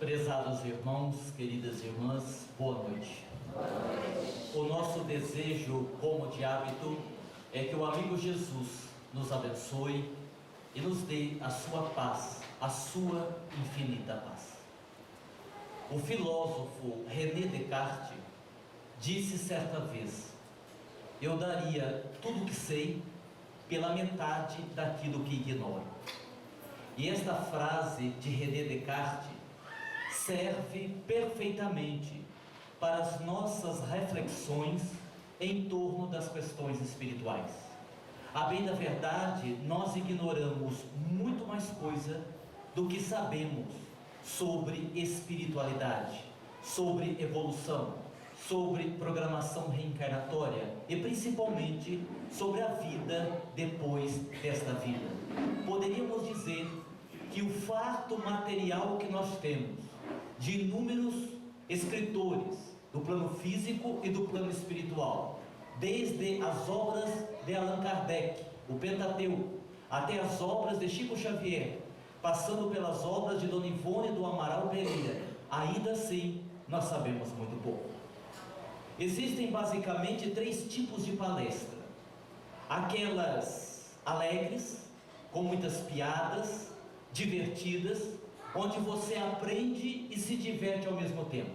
Prezados irmãos, queridas irmãs, boa noite. O nosso desejo, como de hábito, é que o amigo Jesus nos abençoe e nos dê a sua paz, a sua infinita paz. O filósofo René Descartes disse certa vez: eu daria tudo o que sei pela metade daquilo que ignoro. E esta frase de René Descartes serve perfeitamente para as nossas reflexões em torno das questões espirituais. A bem da verdade, nós ignoramos muito mais coisa do que sabemos sobre espiritualidade, sobre evolução, sobre programação reencarnatória e principalmente sobre a vida depois desta vida. Poderíamos dizer que o farto material que nós temos de inúmeros escritores do plano físico e do plano espiritual, desde as obras de Allan Kardec, o Pentateuco, até as obras de Chico Xavier, passando pelas obras de Dona Ivone do Amaral Pereira, ainda assim nós sabemos muito pouco. Existem basicamente 3 tipos de palestra: aquelas alegres, com muitas piadas, divertidas, onde você aprende e se diverte ao mesmo tempo.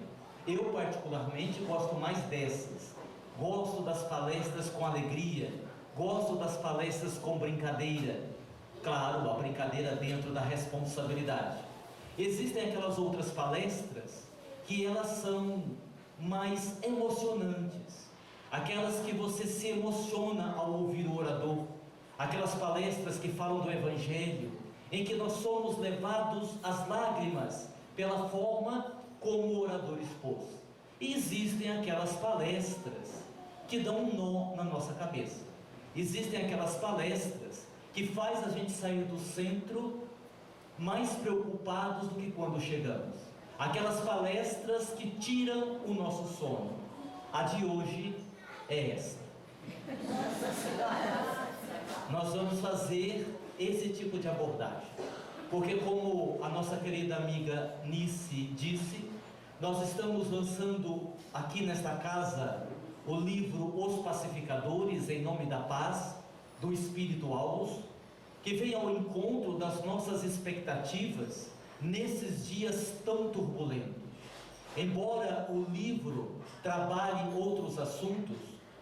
Eu particularmente gosto mais dessas. Gosto das palestras com alegria, gosto das palestras com brincadeira. Claro, a brincadeira dentro da responsabilidade. Existem aquelas outras palestras que elas são mais emocionantes, aquelas que você se emociona ao ouvir o orador, aquelas palestras que falam do Evangelho, em que nós somos levados às lágrimas pela forma como o orador expôs. E existem aquelas palestras que dão um nó na nossa cabeça. Existem aquelas palestras que faz a gente sair do centro mais preocupados do que quando chegamos. Aquelas palestras que tiram o nosso sono. A de hoje é essa. Nós vamos fazer esse tipo de abordagem, porque como a nossa querida amiga Nice disse, nós estamos lançando aqui nesta casa o livro Os Pacificadores em Nome da Paz, do Espírito Aulus, que vem ao encontro das nossas expectativas nesses dias tão turbulentos. Embora o livro trabalhe outros assuntos,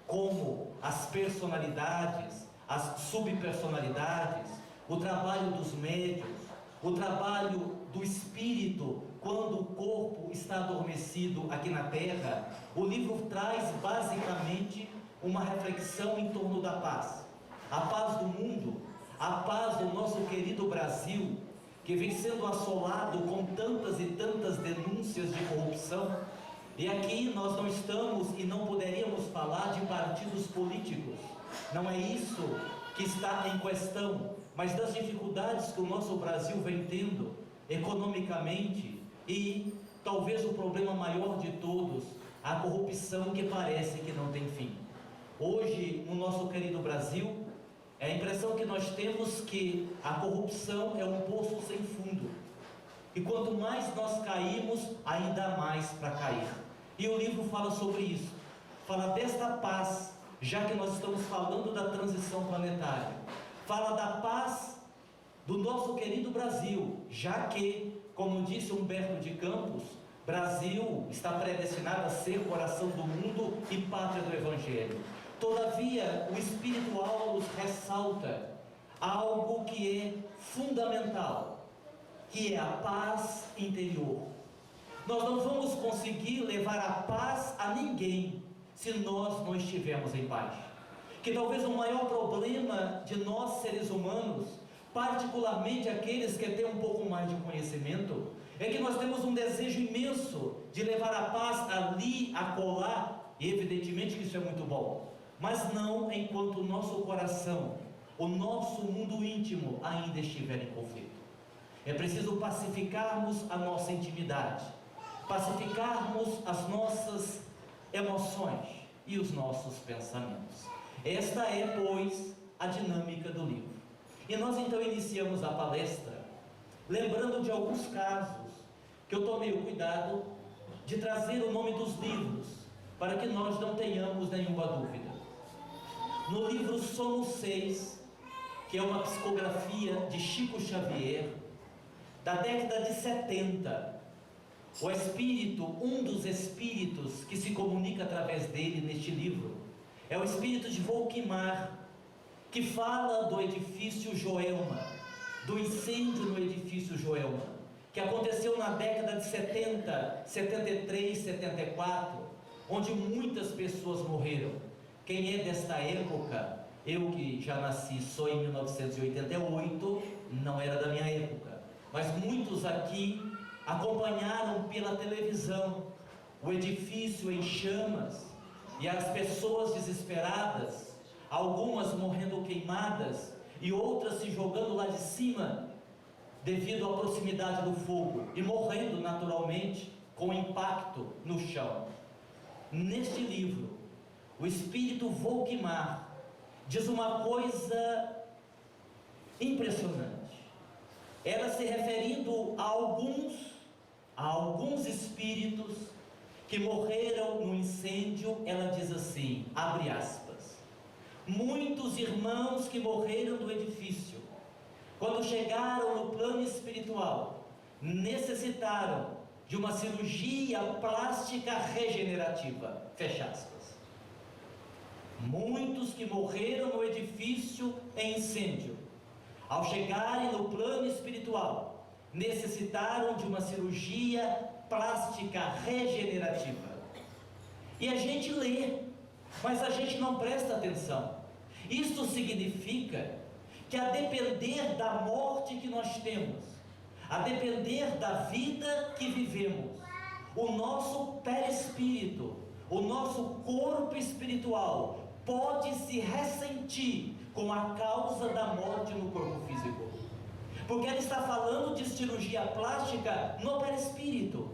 como as personalidades, as subpersonalidades, o trabalho dos médiuns, o trabalho do espírito quando o corpo está adormecido aqui na terra, o livro traz basicamente uma reflexão em torno da paz. A paz do mundo, a paz do nosso querido Brasil, que vem sendo assolado com tantas e tantas denúncias de corrupção. E aqui nós não estamos e não poderíamos falar de partidos políticos, não é isso que está em questão, mas das dificuldades que o nosso Brasil vem tendo economicamente e talvez o problema maior de todos, a corrupção que parece que não tem fim. Hoje, no nosso querido Brasil, é a impressão que nós temos que a corrupção é um poço sem fundo. E quanto mais nós caímos, ainda mais para cair. E o livro fala sobre isso. Fala desta paz, já que nós estamos falando da transição planetária. Fala da paz do nosso querido Brasil, já que, como disse Humberto de Campos, Brasil está predestinado a ser coração do mundo e pátria do Evangelho. Todavia, o Espírito Aulus ressalta algo que é fundamental, que é a paz interior. Nós não vamos conseguir levar a paz a ninguém se nós não estivermos em paz. Que talvez o maior problema de nós seres humanos, particularmente aqueles que têm um pouco mais de conhecimento, é que nós temos um desejo imenso de levar a paz ali, acolá, e evidentemente que isso é muito bom, mas não enquanto o nosso coração, o nosso mundo íntimo ainda estiver em conflito. É preciso pacificarmos a nossa intimidade, pacificarmos as nossas emoções e os nossos pensamentos. Esta é, pois, a dinâmica do livro. E nós então iniciamos a palestra lembrando de alguns casos que eu tomei o cuidado de trazer o nome dos livros, para que nós não tenhamos nenhuma dúvida. No livro Somos Seis, que é uma psicografia de Chico Xavier, da década de 70, o espírito, um dos espíritos que se comunica através dele neste livro, é o espírito de Volkmar, que fala do edifício Joelma, do incêndio no edifício Joelma, que aconteceu na década de 70, 73, 74, onde muitas pessoas morreram. Quem é desta época, eu que já nasci só em 1988, não era da minha época, mas muitos aqui acompanharam pela televisão o edifício em chamas e as pessoas desesperadas, algumas morrendo queimadas e outras se jogando lá de cima devido à proximidade do fogo e morrendo naturalmente com impacto no chão. Neste livro, o espírito Volkmar diz uma coisa impressionante. Ela se referindo a alguns espíritos que morreram no incêndio, ela diz assim, abre aspas: muitos irmãos que morreram no edifício, quando chegaram no plano espiritual, necessitaram de uma cirurgia plástica regenerativa, fecha aspas. Muitos que morreram no edifício em incêndio, ao chegarem no plano espiritual, necessitaram de uma cirurgia plástica regenerativa. E a gente lê, mas a gente não presta atenção. Isto significa que, a depender da morte que nós temos, a depender da vida que vivemos, o nosso perispírito, o nosso corpo espiritual pode se ressentir com a causa da morte no corpo físico, porque ele está falando de cirurgia plástica no perispírito.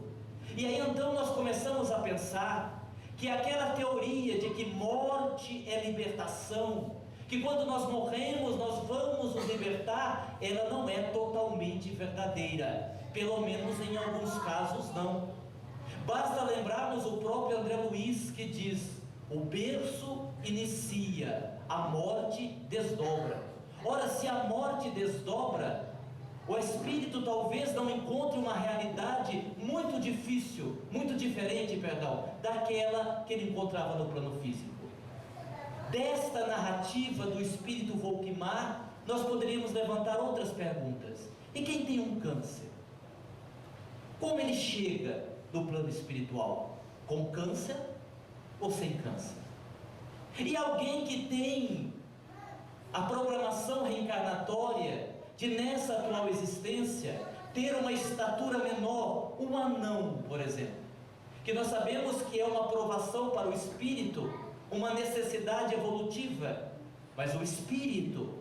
E aí então nós começamos a pensar que aquela teoria de que morte é libertação, que quando nós morremos nós vamos nos libertar, ela não é totalmente verdadeira, pelo menos em alguns casos não. Basta lembrarmos o próprio André Luiz, que diz: o berço inicia, a morte desdobra. Ora, se a morte desdobra, o espírito talvez não encontre uma realidade muito difícil, muito diferente, daquela que ele encontrava no plano físico. Desta narrativa do espírito Volkmar, nós poderíamos levantar outras perguntas. E quem tem um câncer? Como ele chega no plano espiritual? Com câncer ou sem câncer? E alguém que tem a programação reencarnatória de, nessa atual existência, ter uma estatura menor, um anão, por exemplo, que nós sabemos que é uma aprovação para o espírito, uma necessidade evolutiva, mas o espírito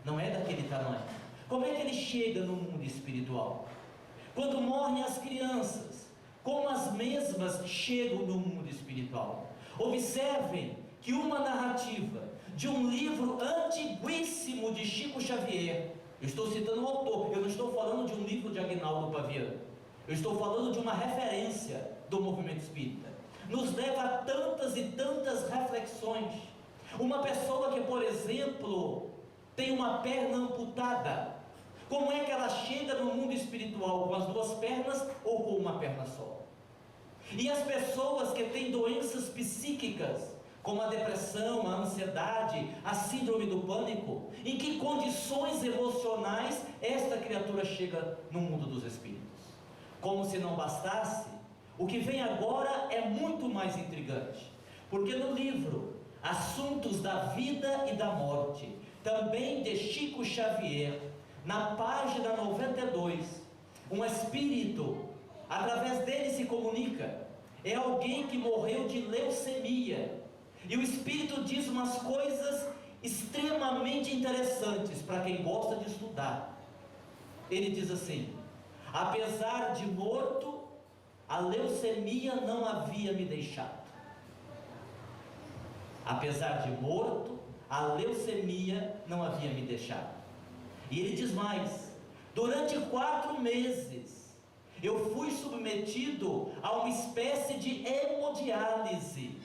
não é daquele tamanho. Como é que ele chega no mundo espiritual? Quando morrem as crianças, como as mesmas chegam no mundo espiritual? Observem que uma narrativa de um livro antiguíssimo de Chico Xavier, eu estou citando o autor, eu não estou falando de um livro de Aguinaldo Paviano, eu estou falando de uma referência do movimento espírita, nos leva a tantas e tantas reflexões. Uma pessoa que, por exemplo, tem uma perna amputada, como é que ela chega no mundo espiritual? Com as duas pernas ou com uma perna só? E as pessoas que têm doenças psíquicas, como a depressão, a ansiedade, a síndrome do pânico, em que condições emocionais esta criatura chega no mundo dos espíritos? Como se não bastasse, o que vem agora é muito mais intrigante, porque no livro Assuntos da Vida e da Morte, também de Chico Xavier, na página 92, um espírito, através dele se comunica, é alguém que morreu de leucemia, e o espírito diz umas coisas extremamente interessantes para quem gosta de estudar. Ele diz assim: apesar de morto, a leucemia não havia me deixado. Apesar de morto, a leucemia não havia me deixado. E ele diz mais: durante 4 meses Eu fui submetido a uma espécie de hemodiálise.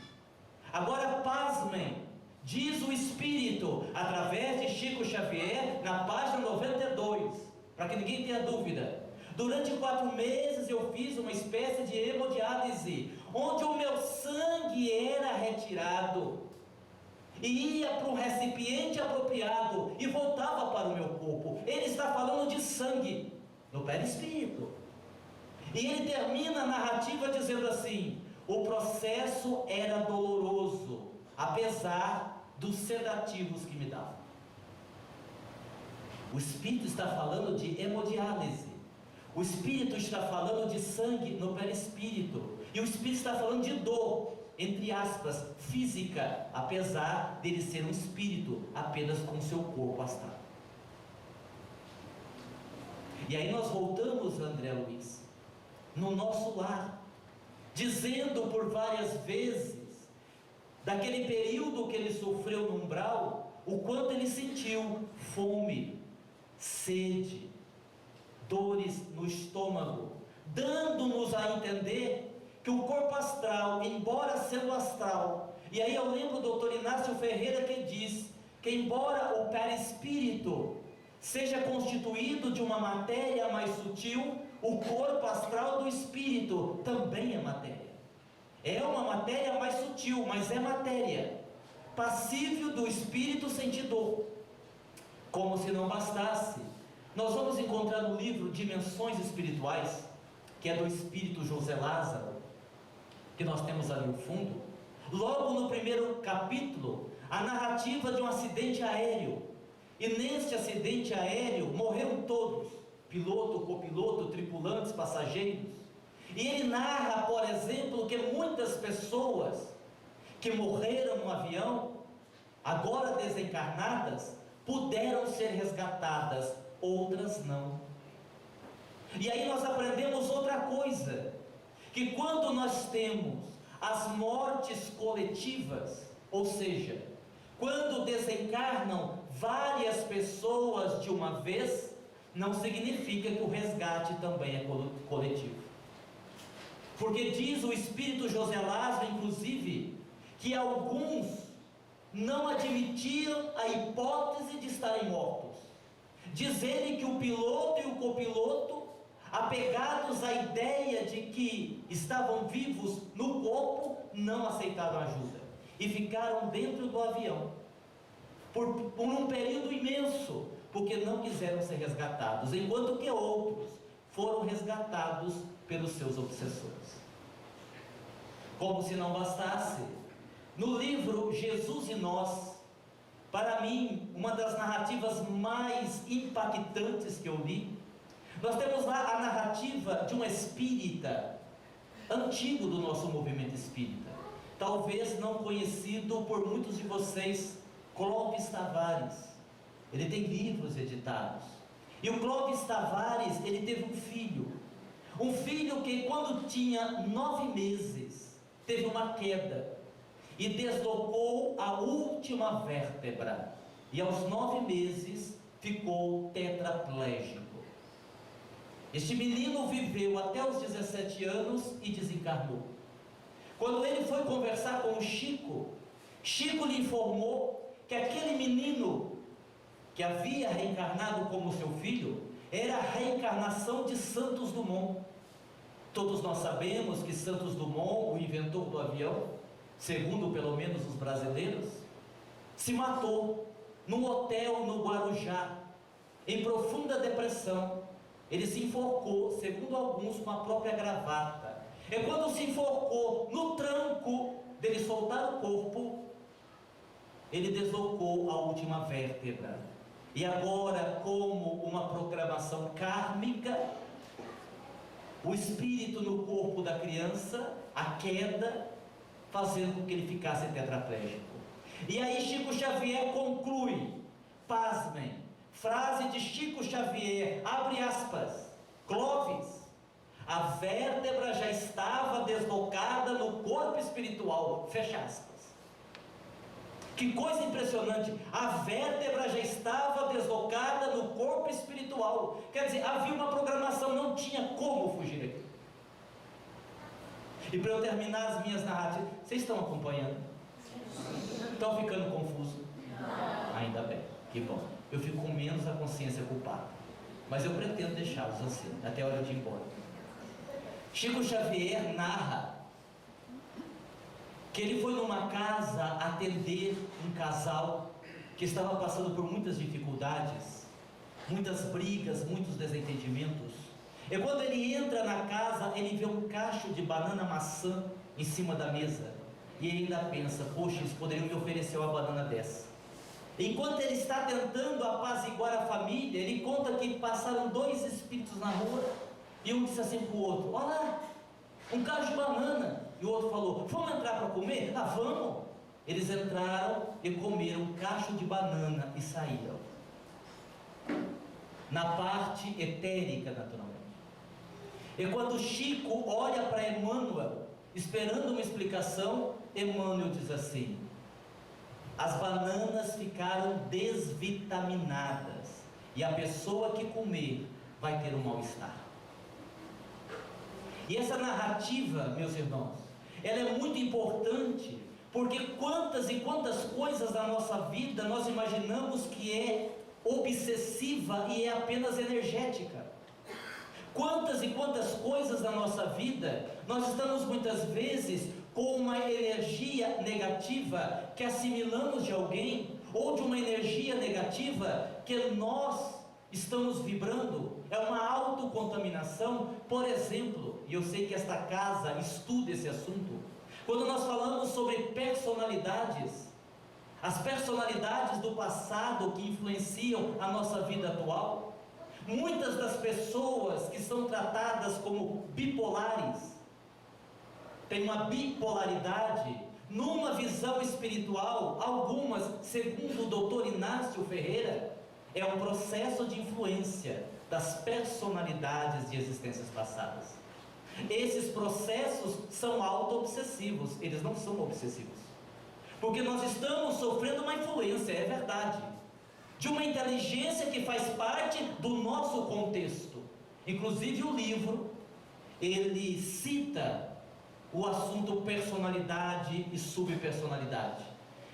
Agora pasmem, diz o Espírito, através de Chico Xavier, na página 92, para que ninguém tenha dúvida. Durante 4 meses eu fiz uma espécie de hemodiálise, onde o meu sangue era retirado e ia para um recipiente apropriado e voltava para o meu corpo. Ele está falando de sangue no perispírito. E ele termina a narrativa dizendo assim: o processo era doloroso, apesar dos sedativos que me davam. O Espírito está falando de hemodiálise. O Espírito está falando de sangue no perispírito. E o Espírito está falando de dor, entre aspas, física, apesar dele ser um espírito, apenas com seu corpo astral. E aí nós voltamos, André Luiz, no nosso lar, dizendo por várias vezes, daquele período que ele sofreu no umbral, o quanto ele sentiu fome, sede, dores no estômago, dando-nos a entender que o corpo astral, embora sendo astral, e aí eu lembro do Dr. Inácio Ferreira que diz que embora o perispírito seja constituído de uma matéria mais sutil, o corpo astral do espírito também é matéria. É uma matéria mais sutil, mas é matéria, passível do espírito sentir dor. Como se não bastasse, nós vamos encontrar no livro Dimensões Espirituais, que é do espírito José Lázaro, que nós temos ali no fundo, logo no primeiro capítulo, a narrativa de um acidente aéreo. E neste acidente aéreo morreram todos, piloto, copiloto, tripulantes, passageiros. E ele narra, por exemplo, que muitas pessoas que morreram no avião, agora desencarnadas, puderam ser resgatadas, outras não. E aí nós aprendemos outra coisa, que quando nós temos as mortes coletivas, ou seja, quando desencarnam várias pessoas de uma vez, não significa que o resgate também é coletivo. Porque diz o espírito José Lázaro, inclusive, que alguns não admitiam a hipótese de estarem mortos. Diz ele que o piloto e o copiloto, apegados à ideia de que estavam vivos no corpo, não aceitaram ajuda e ficaram dentro do avião por um período imenso, porque não quiseram ser resgatados, enquanto que outros foram resgatados pelos seus obsessores. Como se não bastasse, no livro Jesus e Nós, para mim, uma das narrativas mais impactantes que eu li, nós temos lá a narrativa de um espírita antigo do nosso movimento espírita, talvez não conhecido por muitos de vocês, Clóvis Tavares. Ele tem livros editados. E o Clóvis Tavares, ele teve um filho que quando tinha 9 meses, teve uma queda e deslocou a última vértebra, e aos 9 meses ficou tetraplégico. Este menino viveu até os 17 anos e desencarnou. Quando ele foi conversar com o Chico, Chico lhe informou que aquele menino que havia reencarnado como seu filho era a reencarnação de Santos Dumont. Todos nós sabemos que Santos Dumont, o inventor do avião, segundo pelo menos os brasileiros, se matou num hotel no Guarujá, em profunda depressão. Ele se enforcou, segundo alguns, com a própria gravata. E quando se enforcou, no tranco dele soltar o corpo, ele deslocou a última vértebra. E agora, como uma programação kármica, o espírito no corpo da criança, a queda, fazendo com que ele ficasse tetraplégico. E aí Chico Xavier conclui, pasmem, frase de Chico Xavier, abre aspas, Clóvis, a vértebra já estava deslocada no corpo espiritual, fecha aspas. Que coisa impressionante, a vértebra já estava deslocada no corpo espiritual. Quer dizer, havia uma programação, não tinha como fugir aqui. E para eu terminar as minhas narrativas, vocês estão acompanhando? Estão ficando confusos? Ainda bem, que bom. Eu fico com menos a consciência culpada, mas eu pretendo deixá-los assim, até a hora de ir embora. Chico Xavier narra que ele foi numa casa atender um casal que estava passando por muitas dificuldades, muitas brigas, muitos desentendimentos. E quando ele entra na casa, ele vê um cacho de banana maçã em cima da mesa, e ele ainda pensa: poxa, eles poderiam me oferecer uma banana dessa. Enquanto ele está tentando apaziguar a família, ele conta que passaram 2 espíritos na rua, e um disse assim para o outro: olha lá, um cacho de banana. E o outro falou: vamos entrar para comer? Ah, vamos. Eles entraram e comeram um cacho de banana e saíram. Na parte etérica, naturalmente. E quando Chico olha para Emmanuel, esperando uma explicação, Emmanuel diz assim: as bananas ficaram desvitaminadas, e a pessoa que comer vai ter um mal-estar. E essa narrativa, meus irmãos, ela é muito importante, porque quantas e quantas coisas da nossa vida nós imaginamos que é obsessiva e é apenas energética. Quantas e quantas coisas da nossa vida nós estamos muitas vezes com uma energia negativa que assimilamos de alguém, ou de uma energia negativa que nós estamos vibrando. É uma autocontaminação. Por exemplo, e eu sei que esta casa estuda esse assunto, quando nós falamos sobre personalidades, as personalidades do passado que influenciam a nossa vida atual, muitas das pessoas que são tratadas como bipolares, têm uma bipolaridade. Numa visão espiritual, algumas, segundo o doutor Inácio Ferreira, é um processo de influência das personalidades de existências passadas. Esses processos são auto-obsessivos, eles não são obsessivos, porque nós estamos sofrendo uma influência, é verdade, de uma inteligência que faz parte do nosso contexto. Inclusive o livro, ele cita o assunto personalidade e subpersonalidade.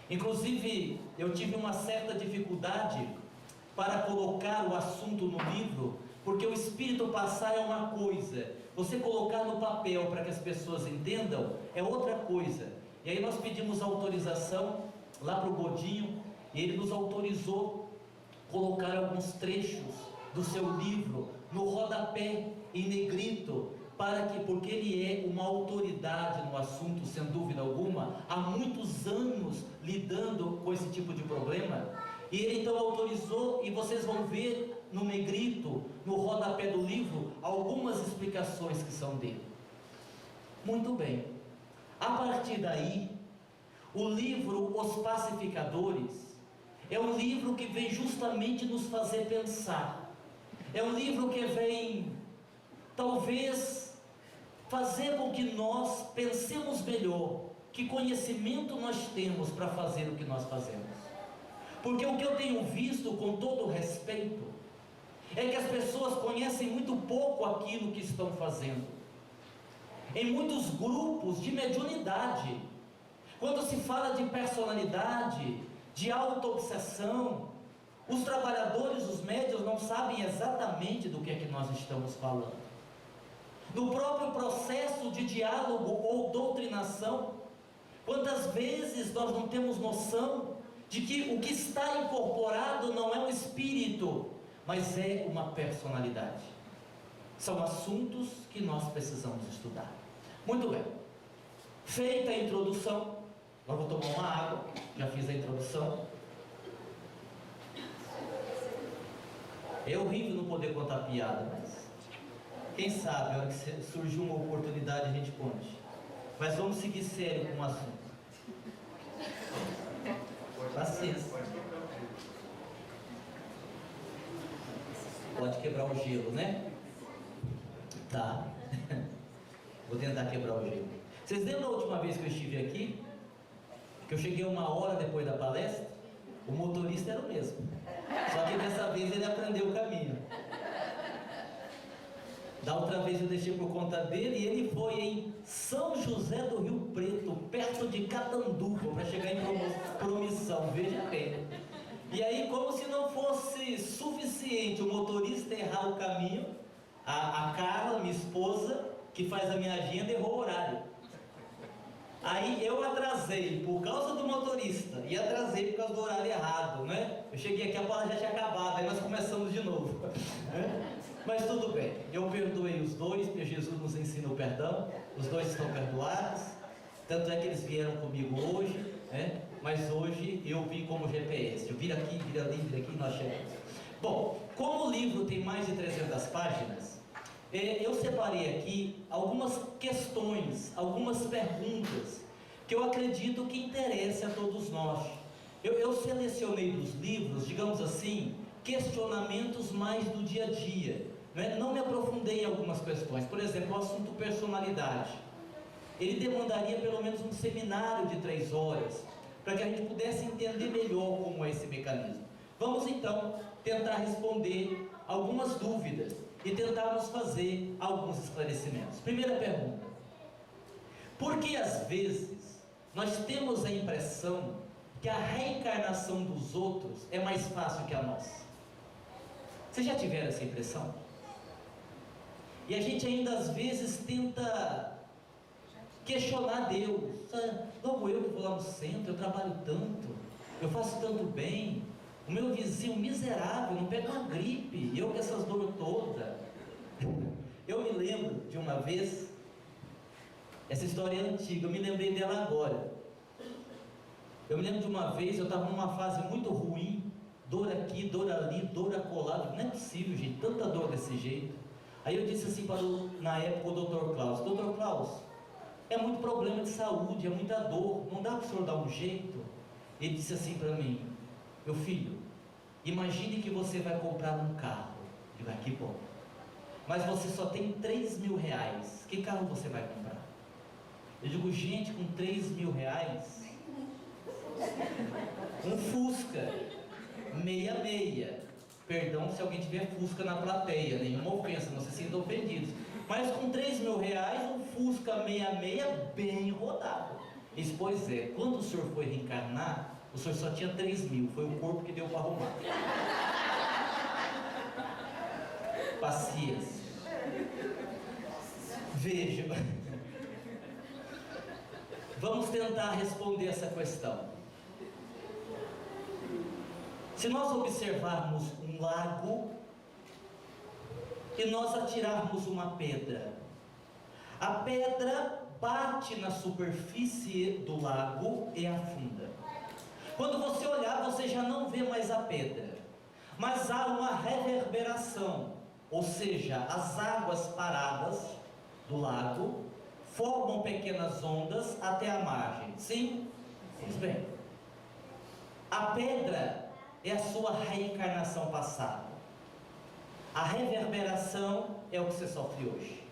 Inclusive eu tive uma certa dificuldade para colocar o assunto no livro, porque o espírito passar é uma coisa, você colocar no papel para que as pessoas entendam é outra coisa. E aí nós pedimos autorização lá para o Godinho, e ele nos autorizou colocar alguns trechos do seu livro no rodapé, em negrito, porque ele é uma autoridade no assunto, sem dúvida alguma, há muitos anos lidando com esse tipo de problema. E ele então autorizou, e vocês vão ver no negrito, no rodapé do livro, algumas explicações que são dele. Muito bem. A partir daí, o livro Os Pacificadores é um livro que vem justamente nos fazer pensar. É um livro que vem, talvez, fazer com que nós pensemos melhor que conhecimento nós temos para fazer o que nós fazemos. Porque o que eu tenho visto, com todo o respeito, é que as pessoas conhecem muito pouco aquilo que estão fazendo. Em muitos grupos de mediunidade, quando se fala de personalidade, de auto-obsessão, os trabalhadores, os médiuns não sabem exatamente do que é que nós estamos falando. No próprio processo de diálogo ou doutrinação, quantas vezes nós não temos noção de que o que está incorporado não é um espírito, mas é uma personalidade. São assuntos que nós precisamos estudar. Muito bem. Feita a introdução, agora vou tomar uma água, já fiz a introdução. É horrível não poder contar piada, mas quem sabe, a hora que surgiu uma oportunidade a gente conte. Mas vamos seguir sério com o assunto. Paciência. Pode quebrar o gelo, né? Tá. Vou tentar quebrar o gelo. Vocês lembram a última vez que eu estive aqui? que eu cheguei 1 hora depois da palestra, o motorista era o mesmo. Só que dessa vez ele aprendeu o caminho. Da outra vez eu deixei por conta dele e ele foi em São José do Rio Preto, perto de Catanduva, para chegar em Promissão, veja bem. E aí, como se não fosse suficiente o motorista errar o caminho, a Carla, minha esposa, que faz a minha agenda, errou o horário. Aí eu atrasei por causa do motorista e atrasei por causa do horário errado, né? Eu cheguei aqui, a bola já tinha acabado, aí nós começamos de novo. Mas tudo bem, eu perdoei os dois, porque Jesus nos ensina o perdão, os dois estão perdoados, tanto é que eles vieram comigo hoje, né? Mas hoje eu vim como GPS, eu viro aqui, viro ali, viro aqui e nós chegamos. Bom, como o livro tem mais de 300 páginas, eu separei aqui algumas questões, algumas perguntas, que eu acredito que interessam a todos nós. Eu selecionei dos livros, digamos assim, questionamentos mais do dia a dia, né? Não me aprofundei em algumas questões. Por exemplo, o assunto personalidade, ele demandaria pelo menos um seminário de 3 horas, para que a gente pudesse entender melhor como é esse mecanismo. Vamos então tentar responder algumas dúvidas e tentarmos fazer alguns esclarecimentos. Primeira pergunta: por que às vezes nós temos a impressão que a reencarnação dos outros é mais fácil que a nossa? Vocês já tiveram essa impressão? E a gente ainda às vezes tenta questionar Deus. Logo eu que vou lá no centro, eu trabalho tanto, eu faço tanto bem, o meu vizinho miserável não pega uma gripe, eu com essas dores todas. Eu me lembro de uma vez, essa história é antiga, eu me lembrei dela agora. Eu me lembro de uma vez, eu estava numa fase muito ruim, dor aqui, dor ali, dor acolada, não é possível, gente, tanta dor desse jeito. Aí eu disse assim para na época o Dr. Klaus: Dr. Klaus, é muito problema de saúde, é muita dor, não dá para o senhor dar um jeito? Ele disse assim para mim: meu filho, imagine que você vai comprar um carro. Eu digo: que bom, mas você só tem 3 mil reais, que carro você vai comprar? Eu digo: gente, com 3 mil reais, um Fusca 66, perdão se alguém tiver Fusca na plateia, nenhuma ofensa, não se sintam ofendidos, mas com 3 mil reais, um Fusca 66 bem rodado. Isso, pois é, quando o senhor foi reencarnar, o senhor só tinha 3 mil, foi o corpo que deu para arrumar. Paciência. Veja, vamos tentar responder essa questão. Se nós observarmos um lago e nós atirarmos uma pedra, a pedra bate na superfície do lago e afunda. Quando você olhar, você já não vê mais a pedra, mas há uma reverberação, ou seja, as águas paradas do lago formam pequenas ondas até a margem. Sim? Pois bem, a pedra é a sua reencarnação passada. A reverberação é o que você sofre hoje.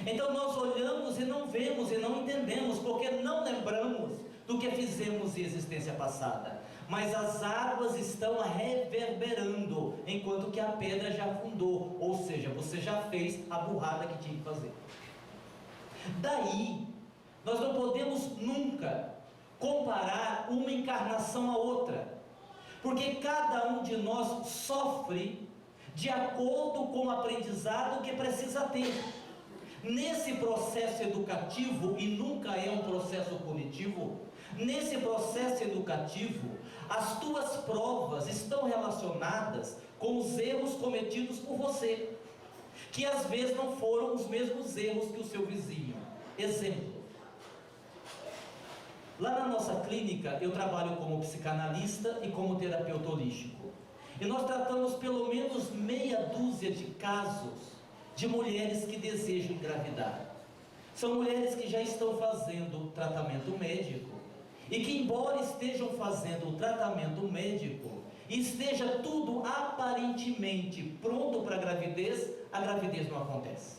Então nós olhamos e não vemos e não entendemos, porque não lembramos do que fizemos em existência passada. Mas as águas estão reverberando, enquanto que a pedra já afundou, ou seja, você já fez a burrada que tinha que fazer. Daí, nós não podemos nunca comparar uma encarnação à outra, porque cada um de nós sofre de acordo com o aprendizado que precisa ter. Nesse processo educativo, e nunca é um processo punitivo, nesse processo educativo, as tuas provas estão relacionadas com os erros cometidos por você, que às vezes não foram os mesmos erros que o seu vizinho. Exemplo: lá na nossa clínica eu trabalho como psicanalista e como terapeuta holístico, e nós tratamos pelo menos meia dúzia de casos de mulheres que desejam engravidar. São mulheres que já estão fazendo tratamento médico e que, embora estejam fazendo o tratamento médico e esteja tudo aparentemente pronto para a gravidez não acontece.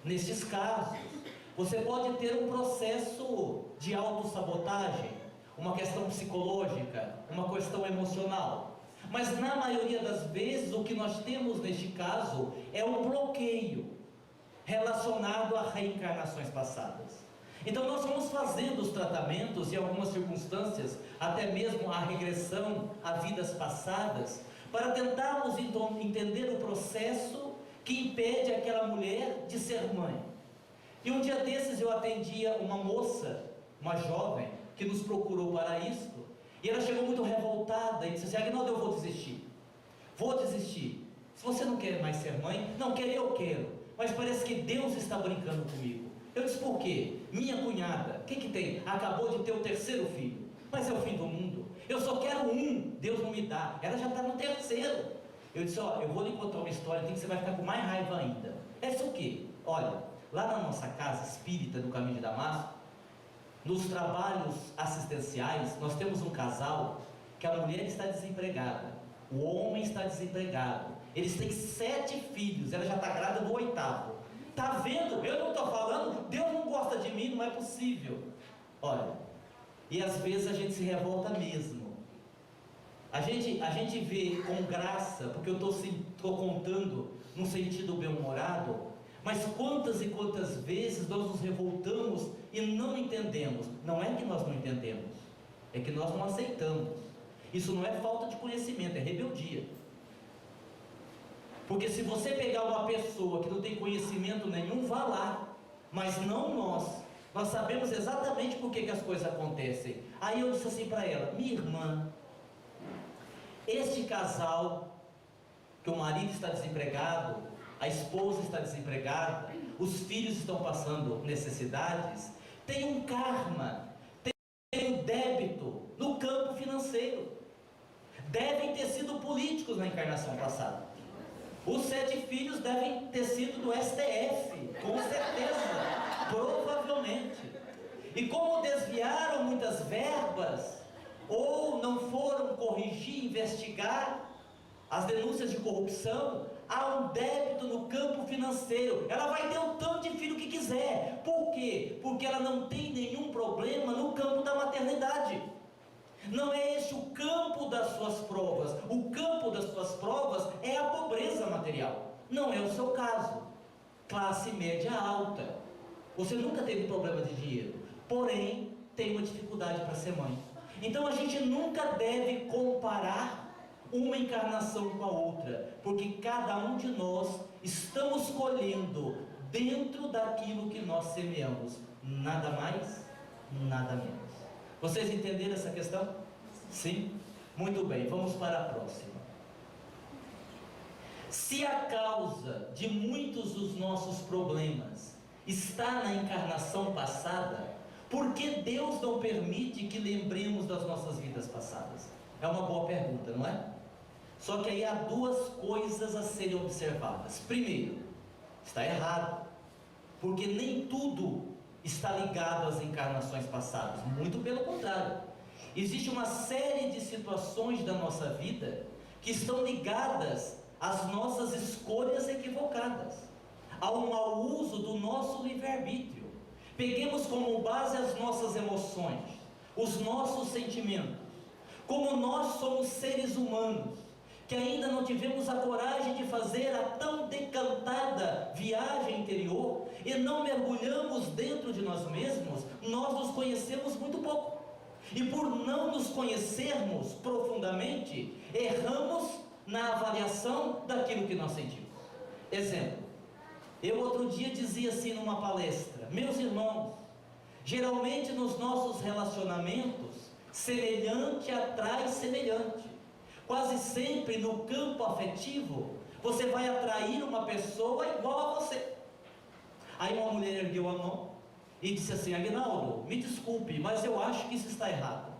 Nesses casos, você pode ter um processo de autossabotagem, uma questão psicológica, uma questão emocional. Mas na maioria das vezes o que nós temos neste caso é um bloqueio relacionado a reencarnações passadas. Então nós vamos fazendo os tratamentos, em algumas circunstâncias, até mesmo a regressão a vidas passadas, para tentarmos então entender o processo que impede aquela mulher de ser mãe. E um dia desses eu atendia uma moça, uma jovem, que nos procurou para isto, e ela chegou muito revoltada e disse assim: Aguinaldo, eu vou desistir. Se você não quer mais ser mãe, não quer, eu quero, mas parece que Deus está brincando comigo. Eu disse: por quê? Minha cunhada, o que tem? Acabou de ter o terceiro filho, mas é o fim do mundo, eu só quero um, Deus não me dá, ela já está no terceiro. Eu disse: ó, eu vou lhe contar uma história que você vai ficar com mais raiva ainda. Essa o quê? Olha, lá na nossa casa espírita do Caminho de Damasco, nos trabalhos assistenciais, nós temos um casal que a mulher está desempregada, o homem está desempregado, eles têm 7 filhos, ela já está grávida do 8º. Está vendo? Eu não estou falando, Deus não gosta de mim, não é possível. Olha, e às vezes a gente se revolta mesmo. A gente vê com graça, porque eu estou contando num sentido bem-humorado, mas quantas e quantas vezes nós nos revoltamos e não entendemos. Não é que nós não entendemos, é que nós não aceitamos. Isso não é falta de conhecimento, é rebeldia. Porque se você pegar uma pessoa que não tem conhecimento nenhum, vá lá, mas não nós sabemos exatamente por que as coisas acontecem. Aí eu disse assim para ela: minha irmã, este casal, que o marido está desempregado, a esposa está desempregada, os filhos estão passando necessidades, tem um karma, tem um débito no campo financeiro, devem ter sido políticos na encarnação passada. Os 7 filhos devem ter sido do STF, com certeza, provavelmente. E como desviaram muitas verbas, ou não foram corrigir, investigar as denúncias de corrupção, há um débito no campo financeiro. Ela vai ter o tanto de filho que quiser. Por quê? Porque ela não tem nenhum problema no campo da maternidade. Não é esse o campo das suas provas. O campo das suas provas é a pobreza material. Não é o seu caso. Classe média alta. Você nunca teve problema de dinheiro, porém tem uma dificuldade para ser mãe. Então a gente nunca deve comparar uma encarnação com a outra, porque cada um de nós estamos colhendo dentro daquilo que nós semeamos. Nada mais, nada menos. Vocês entenderam essa questão? Sim? Muito bem, vamos para a próxima. Se a causa de muitos dos nossos problemas está na encarnação passada, por que Deus não permite que lembremos das nossas vidas passadas? É uma boa pergunta, não é? Só que aí há 2 coisas a serem observadas. Primeiro, está errado, porque nem tudo está ligado às encarnações passadas, muito pelo contrário. Existe uma série de situações da nossa vida que estão ligadas às nossas escolhas equivocadas, ao mau uso do nosso livre-arbítrio. Peguemos como base as nossas emoções, os nossos sentimentos. Como nós somos seres humanos, que ainda não tivemos a coragem de fazer a tão decantada viagem interior e não mergulhamos dentro de nós mesmos, nós nos conhecemos muito pouco. E por não nos conhecermos profundamente, erramos na avaliação daquilo que nós sentimos. Exemplo, eu outro dia dizia assim numa palestra: meus irmãos, geralmente nos nossos relacionamentos, semelhante atrai semelhante. Quase sempre no campo afetivo, você vai atrair uma pessoa igual a você. Aí uma mulher ergueu a mão e disse assim: Aguinaldo, me desculpe, mas eu acho que isso está errado.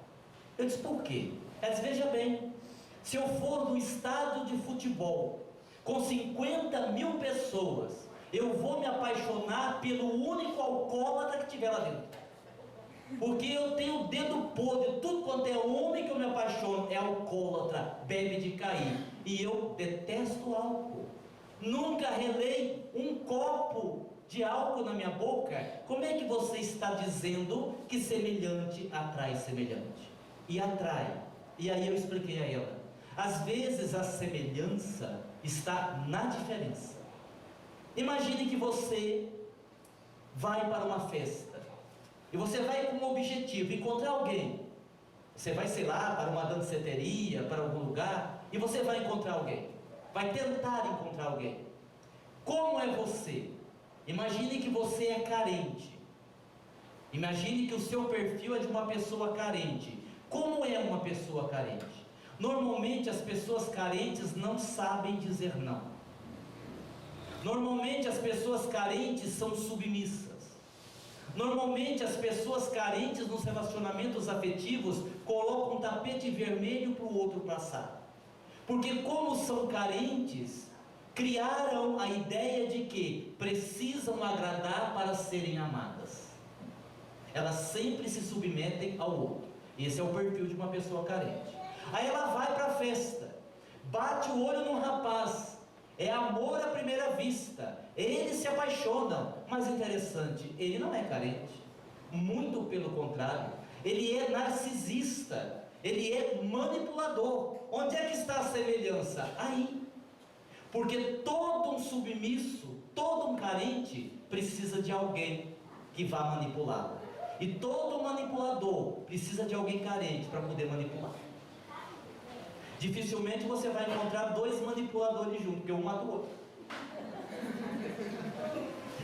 Eu disse: por quê? Ela disse: veja bem, se eu for no estádio de futebol com 50.000 pessoas, eu vou me apaixonar pelo único alcoólatra que tiver lá dentro. Porque eu tenho o dedo podre, tudo quanto é homem que eu me apaixono é alcoólatra, bebe de cair. E eu detesto álcool. Nunca relei um copo de álcool na minha boca. Como é que você está dizendo que semelhante atrai semelhante? e atrai. E aí eu expliquei a ela: às vezes a semelhança está na diferença. Imagine que você vai para uma festa, e você vai com um objetivo, encontrar alguém. Você vai, sei lá, para uma danceteria, para algum lugar, e você vai encontrar alguém, vai tentar encontrar alguém. Como é você? Imagine que você é carente. Imagine que o seu perfil é de uma pessoa carente. Como é uma pessoa carente? Normalmente as pessoas carentes não sabem dizer não. Normalmente as pessoas carentes são submissas. Normalmente as pessoas carentes nos relacionamentos afetivos colocam um tapete vermelho para o outro passar. Porque como são carentes, criaram a ideia de que precisam agradar para serem amadas. Elas sempre se submetem ao outro. Esse é o perfil de uma pessoa carente. Aí ela vai para a festa, bate o olho num rapaz, é amor à primeira vista, eles se apaixonam. Mas interessante, ele não é carente, muito pelo contrário, ele é narcisista, ele é manipulador. Onde é que está a semelhança? Aí. Porque todo um submisso, todo um carente precisa de alguém que vá manipulá-lo. E todo manipulador precisa de alguém carente para poder manipular. Dificilmente você vai encontrar dois manipuladores juntos, porque um mata o outro.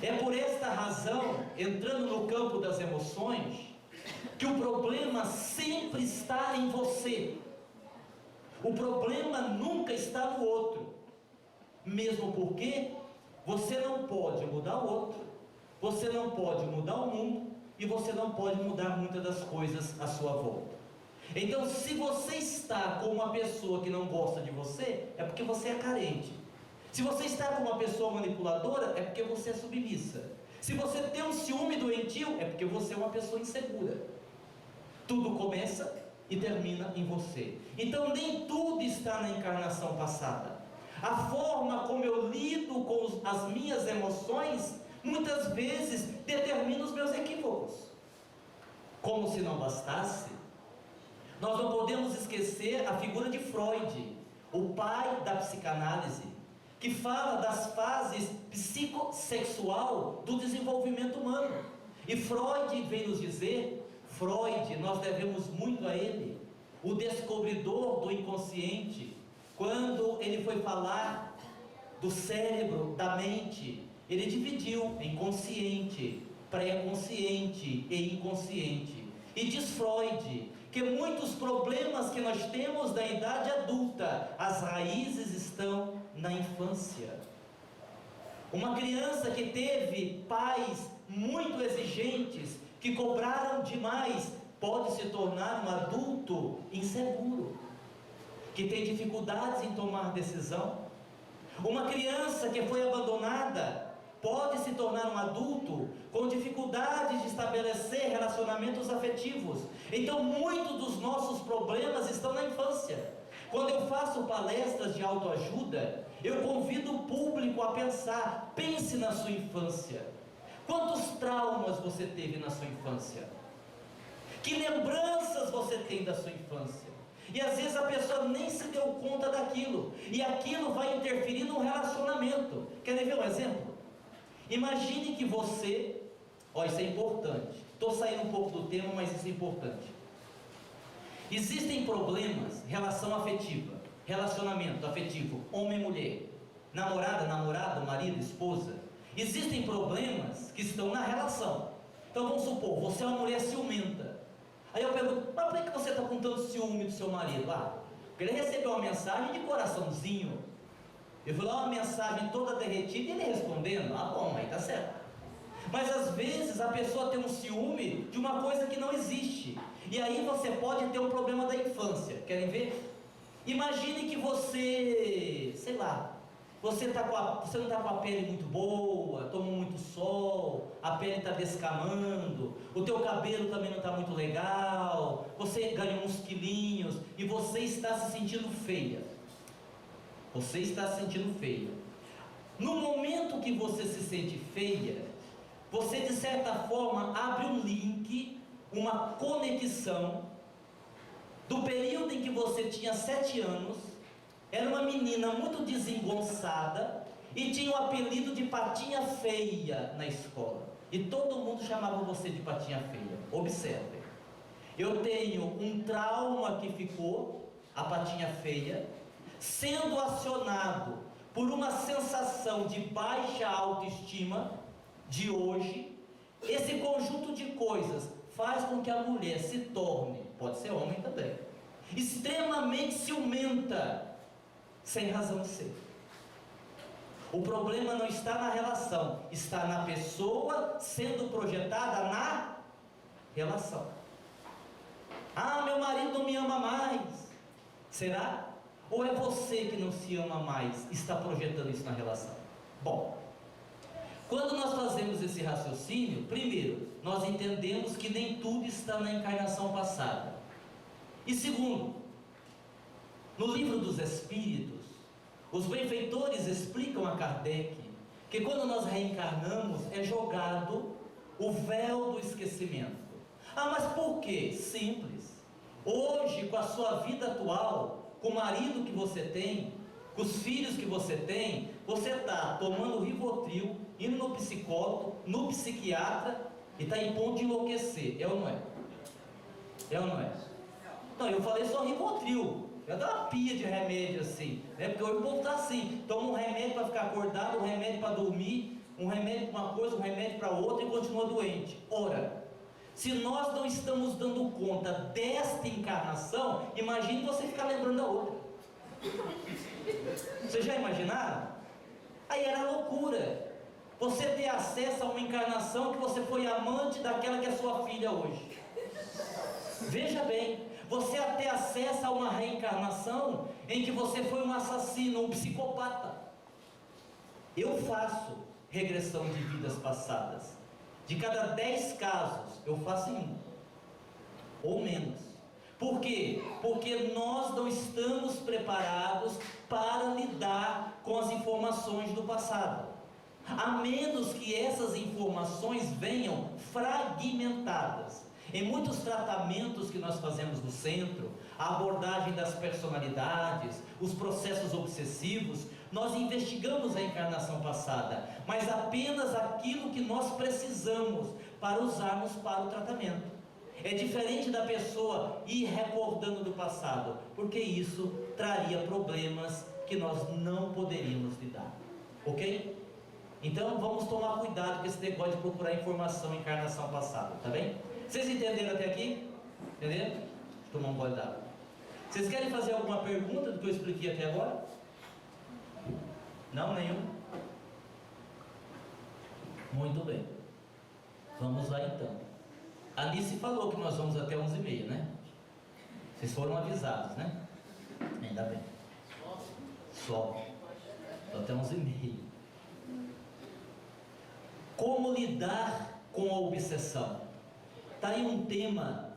É por esta razão, entrando no campo das emoções, que o problema sempre está em você. O problema nunca está no outro. Mesmo porque você não pode mudar o outro, você não pode mudar o mundo, e você não pode mudar muitas das coisas à sua volta. Então, se você está com uma pessoa que não gosta de você, é porque você é carente. Se você está com uma pessoa manipuladora, é porque você é submissa. Se você tem um ciúme doentio, é porque você é uma pessoa insegura. Tudo começa e termina em você. Então, nem tudo está na encarnação passada. A forma como eu lido com as minhas emoções, muitas vezes determina os meus equívocos. Como se não bastasse, nós não podemos esquecer a figura de Freud, o pai da psicanálise, que fala das fases psicossexual do desenvolvimento humano. E Freud vem nos dizer, nós devemos muito a ele, o descobridor do inconsciente. Quando ele foi falar do cérebro, da mente, ele dividiu em consciente, pré-consciente e inconsciente. E diz Freud que muitos problemas que nós temos na idade adulta, as raízes estão na infância. Uma criança que teve pais muito exigentes, que cobraram demais, pode se tornar um adulto inseguro, que tem dificuldades em tomar decisão. Uma criança que foi abandonada pode se tornar um adulto com dificuldades de estabelecer relacionamentos afetivos. Então, muitos dos nossos problemas estão na infância. Quando eu faço palestras de autoajuda, eu convido o público a pensar. Pense na sua infância. Quantos traumas você teve na sua infância? Que lembranças você tem da sua infância? E às vezes a pessoa nem se deu conta daquilo, e aquilo vai interferir no relacionamento. Querem ver um exemplo? Imagine que você, isso é importante, estou saindo um pouco do tema, mas isso é importante. Existem problemas, relação afetiva, relacionamento afetivo, homem e mulher, namorada, namorado, marido, esposa. Existem problemas que estão na relação. Então vamos supor, você é uma mulher ciumenta. Aí eu pergunto, mas por que você está com tanto ciúme do seu marido? Porque ele recebeu uma mensagem de coraçãozinho. Eu vou lá uma mensagem toda derretida e ele respondendo, bom, aí tá certo. Mas às vezes a pessoa tem um ciúme de uma coisa que não existe. E aí você pode ter um problema da infância. Querem ver? Imagine que você, você não está com a pele muito boa, toma muito sol, a pele está descamando, o teu cabelo também não está muito legal, você ganhou uns quilinhos e você está se sentindo feia. Você está se sentindo feia. No momento que você se sente feia, você de certa forma abre um link, uma conexão do período em que você tinha 7 anos, era uma menina muito desengonçada e tinha o apelido de Patinha Feia na escola. E todo mundo chamava você de Patinha Feia. Observe, eu tenho um trauma que ficou, a Patinha Feia, sendo acionado por uma sensação de baixa autoestima de hoje. Esse conjunto de coisas faz com que a mulher se torne, pode ser homem também, extremamente ciumenta, sem razão de ser. O problema não está na relação, está na pessoa sendo projetada na relação. Ah, meu marido não me ama mais. Será? Ou é você que não se ama mais, está projetando isso na relação? Bom, quando nós fazemos esse raciocínio, primeiro, nós entendemos que nem tudo está na encarnação passada. E segundo, no livro dos Espíritos, os benfeitores explicam a Kardec que quando nós reencarnamos é jogado o véu do esquecimento. Ah, mas por quê? Simples. Hoje, com a sua vida atual, com o marido que você tem, com os filhos que você tem, você está tomando Rivotril, indo no psicólogo, no psiquiatra e está em ponto de enlouquecer. É ou não é? É ou não é? Não, eu falei só Rivotril. Eu dou uma pia de remédio assim, né? Porque hoje o povo está assim, toma um remédio para ficar acordado, um remédio para dormir, um remédio para uma coisa, um remédio para outra e continua doente. Ora, se nós não estamos dando conta desta encarnação, imagine você ficar lembrando da outra. Vocês já imaginaram? Aí era loucura. Você ter acesso a uma encarnação que você foi amante daquela que é sua filha hoje. Veja bem, você até acessa uma reencarnação em que você foi um assassino, um psicopata. Eu faço regressão de vidas passadas. De cada 10 casos, eu faço em 1 ou menos. Por quê? Porque nós não estamos preparados para lidar com as informações do passado, a menos que essas informações venham fragmentadas. Em muitos tratamentos que nós fazemos no centro, a abordagem das personalidades, os processos obsessivos, nós investigamos a encarnação passada, mas apenas aquilo que nós precisamos para usarmos para o tratamento. É diferente da pessoa ir recordando do passado, porque isso traria problemas que nós não poderíamos lidar. Ok? Então vamos tomar cuidado com esse negócio de procurar informação em encarnação passada, tá bem? Vocês entenderam até aqui? Entenderam? Deixa eu tomar um gole d'água. Vocês querem fazer alguma pergunta do que eu expliquei até agora? Não? Nenhum? Muito bem. Vamos lá então. A Alice falou que nós vamos até 11h30, né? Vocês foram avisados, né? Ainda bem. Só. Estou até 11h30. Como lidar com a obsessão? Está aí um tema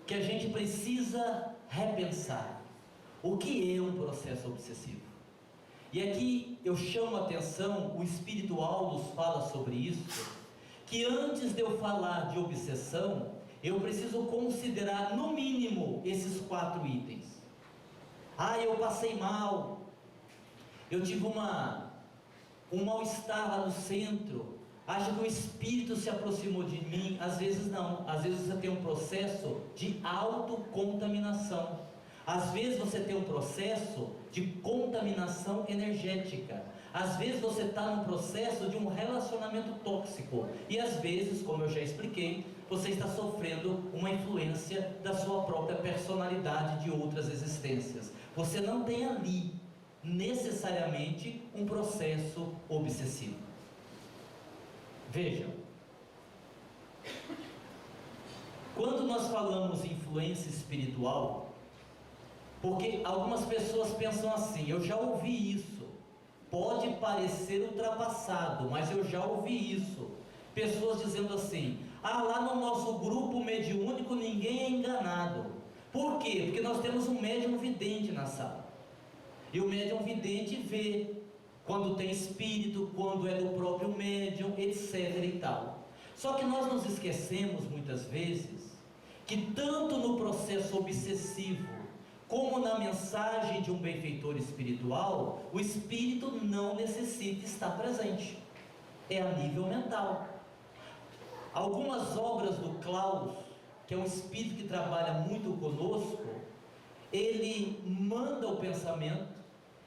que a gente precisa repensar. O que é um processo obsessivo? E aqui eu chamo a atenção, o Espírito Aldous fala sobre isso, que antes de eu falar de obsessão, eu preciso considerar no mínimo esses 4 itens. Ah, eu passei mal, eu tive um mal-estar lá no centro, acho que o espírito se aproximou de mim. Às vezes não, às vezes você tem um processo de autocontaminação, às vezes você tem um processo de contaminação energética, às vezes você está num processo de um relacionamento tóxico, e às vezes, como eu já expliquei, você está sofrendo uma influência da sua própria personalidade de outras existências. Você não tem ali necessariamente um processo obsessivo. Vejam, quando nós falamos em influência espiritual, porque algumas pessoas pensam assim, eu já ouvi isso, pode parecer ultrapassado, mas eu já ouvi isso, pessoas dizendo assim, ah, lá no nosso grupo mediúnico ninguém é enganado. Por quê? Porque nós temos um médium vidente na sala, e o médium vidente vê quando tem espírito, quando é do próprio médium, etc e tal. Só que nós nos esquecemos muitas vezes que tanto no processo obsessivo, como na mensagem de um benfeitor espiritual, o espírito não necessita estar presente, é a nível mental. Algumas obras do Klaus, que é um espírito que trabalha muito conosco, ele manda o pensamento,